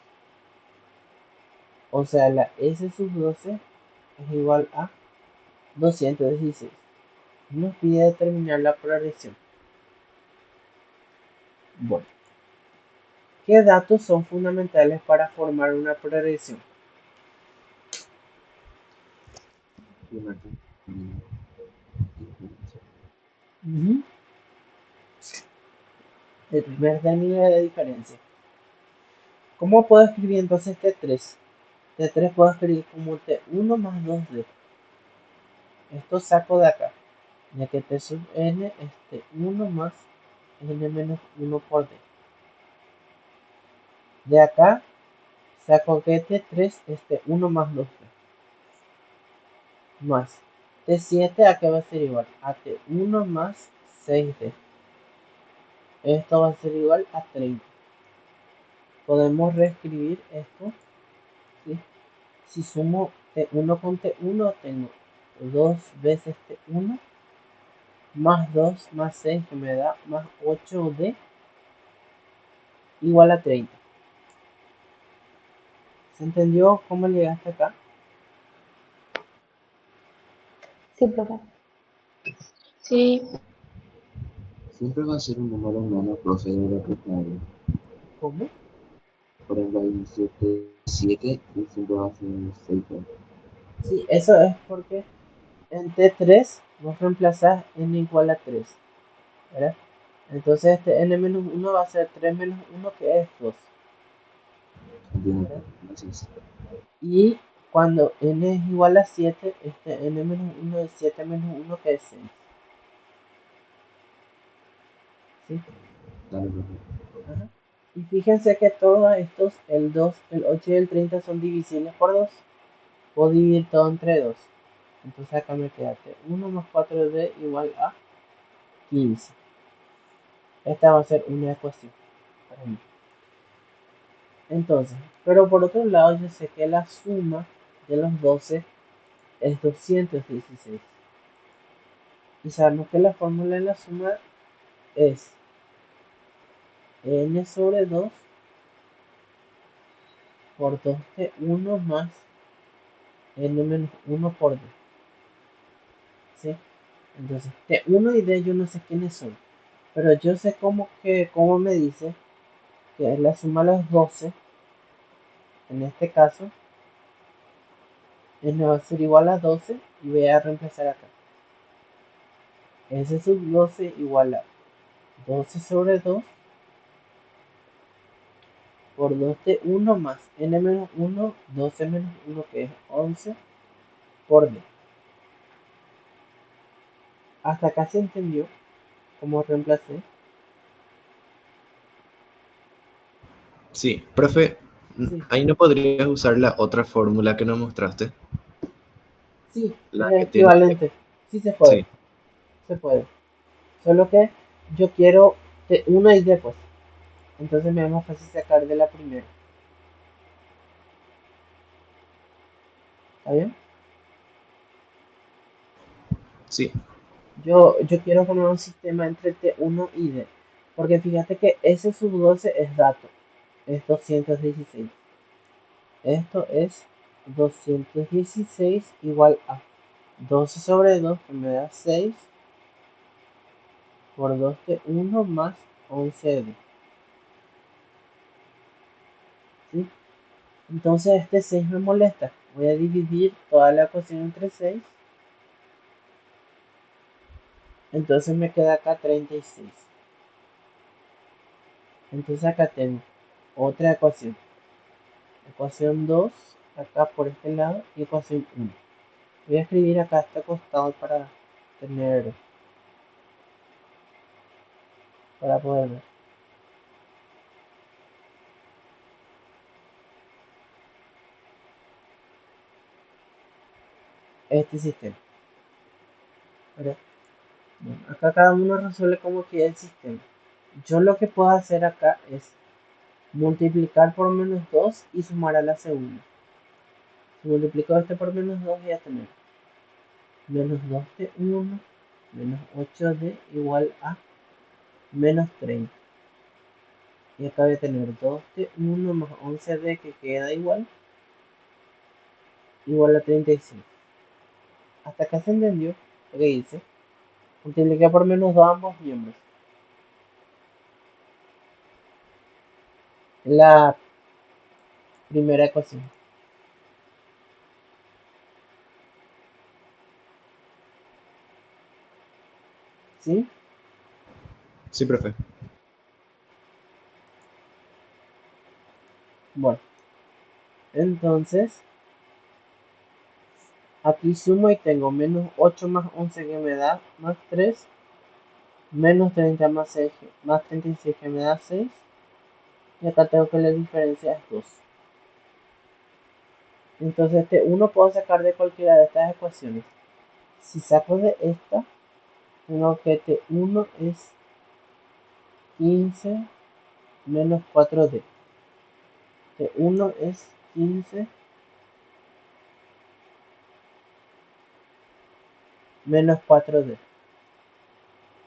Speaker 1: o sea, la S sub 12 es igual a 216. Nos pide determinar la progresión. Bueno, ¿qué datos son fundamentales para formar una progresión? Ujú. El primer término de diferencia. ¿Cómo puedo escribir entonces T3? T3 puedo escribir como T1 más 2D. Esto saco de acá, ya que T sub n es T1 más n menos 1 por D. De acá saco que T3 es T1 más 2D. Más T7 a que va a ser igual a T1 más 6D. Esto va a ser igual a 30. Podemos reescribir esto, ¿sí? Si sumo T1 con T1 tengo 2 veces T1 más 2 más 6 que me da más 8D igual a 30. ¿Se entendió cómo llegaste acá?
Speaker 3: Sí, profe.
Speaker 11: Sí,
Speaker 7: Siempre va a ser un número menos, profe, de lo que está ahí.
Speaker 1: ¿Cómo?
Speaker 7: Por ejemplo, hay 7 y siempre va a ser 6.
Speaker 1: Sí, eso es porque en T3 vos reemplazás n igual a 3, ¿verdad? Entonces este n menos 1 va a ser 3 menos 1 que es 2,
Speaker 7: Entiendo,
Speaker 1: ¿verdad?
Speaker 7: gracias.
Speaker 1: Y cuando n es igual a 7, este n menos 1 es 7 menos 1 que es 6. ¿Sí?
Speaker 7: Dale, profe.
Speaker 1: Ajá. Y fíjense que todos estos, el 2, el 8 y el 30 son divisibles por 2. Puedo dividir todo entre 2. Entonces acá me queda 1 más 4D igual a 15. Esta va a ser una ecuación para mí. Entonces, pero por otro lado yo sé que la suma de los 12 es 216. Y sabemos que la fórmula de la suma es n sobre 2 por 2t1 más n menos 1 por d. ¿Sí? Entonces, t1 y d yo no sé quiénes son. Pero yo sé cómo me dice que es la suma de los 12. En este caso, n va a ser igual a 12 y voy a reemplazar acá. S sub 12 igual a 12 sobre 2 por 2t1 más n menos 1, 12 menos 1 que es 11 por d. Hasta acá se entendió cómo reemplacé.
Speaker 6: Sí, profe,
Speaker 1: Sí,
Speaker 6: ahí no podrías usar la otra fórmula que nos mostraste,
Speaker 1: sí,
Speaker 6: la
Speaker 1: es
Speaker 6: que tiene...
Speaker 1: equivalente. Sí se puede,
Speaker 6: Sí,
Speaker 1: se puede. Solo que yo quiero t1 y d pues. Entonces me es más fácil sacar de la primera. ¿Está bien?
Speaker 6: sí,
Speaker 1: Yo quiero formar un sistema entre T1 y D. Porque fíjate que S sub 12 es dato. Es 216. Esto es 216 igual a 12 sobre 2 que me da 6 por 2T1 más 11D. ¿Sí? Entonces este 6 me molesta. Voy a dividir toda la ecuación entre 6. Entonces me queda acá 36. Entonces acá tengo otra ecuación. Ecuación 2 acá por este lado y ecuación 1. Voy a escribir acá este costado para poder ver. este sistema. ¿Verdad? Bueno, acá cada uno resuelve como quiere el sistema. Yo lo que puedo hacer acá es multiplicar por -2 y sumar a la segunda. Si multiplico este por -2 voy a tener -2 de 1 menos 8d igual a -30. Y acá voy a tener 2 de 1 más 11d que queda igual a 35. Hasta acá se entendió lo que hice. Multipliqué por -2 ambos miembros. La primera ecuación. ¿Sí?
Speaker 6: Sí, profe.
Speaker 1: Bueno, entonces aquí sumo y tengo -8 más 11 que me da más 3, -30 más 6, más 36 que me da 6. Y acá tengo que la diferencia es 2. Entonces este 1 puedo sacar de cualquiera de estas ecuaciones. Si saco de esta, tengo que este 1 es 15 menos 4d. Este 1 es 15 menos 4d.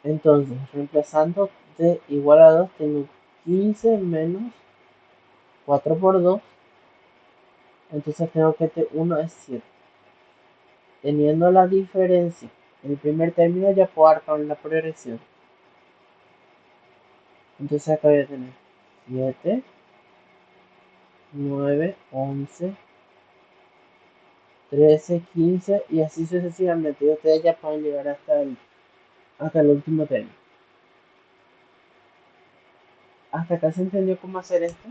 Speaker 1: Entonces, reemplazando d igual a 2, tengo 15 menos 4 por 2. Entonces tengo que este 1 es 7. Teniendo la diferencia en el primer término ya puedo arcar la progresión. Entonces acá voy a tener 7, 9, 11, 13, 15 y así sucesivamente. Y ustedes ya pueden llegar hasta el último término. ¿Hasta acá se entendió cómo hacer esto?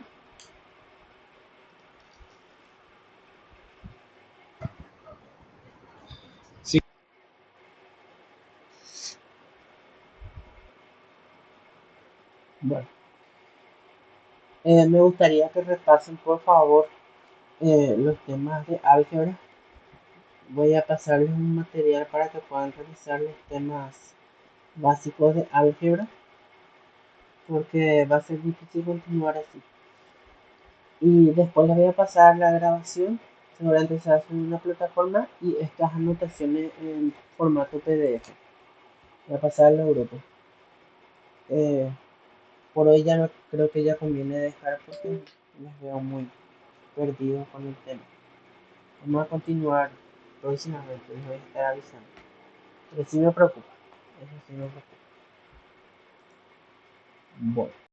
Speaker 6: Sí.
Speaker 1: Bueno, me gustaría que repasen por favor los temas de álgebra. Voy a pasarles un material para que puedan realizar los temas básicos de álgebra, porque va a ser difícil continuar así. Y después les voy a pasar la grabación, seguramente se hace en una plataforma y estas anotaciones en formato PDF. Voy a pasarlo a grupo. Por hoy ya no creo que ya conviene dejar porque les veo muy perdidos con el tema. Vamos a continuar próximamente, les voy a estar avisando. Pero sí me preocupa, eso sí me preocupa. Bueno.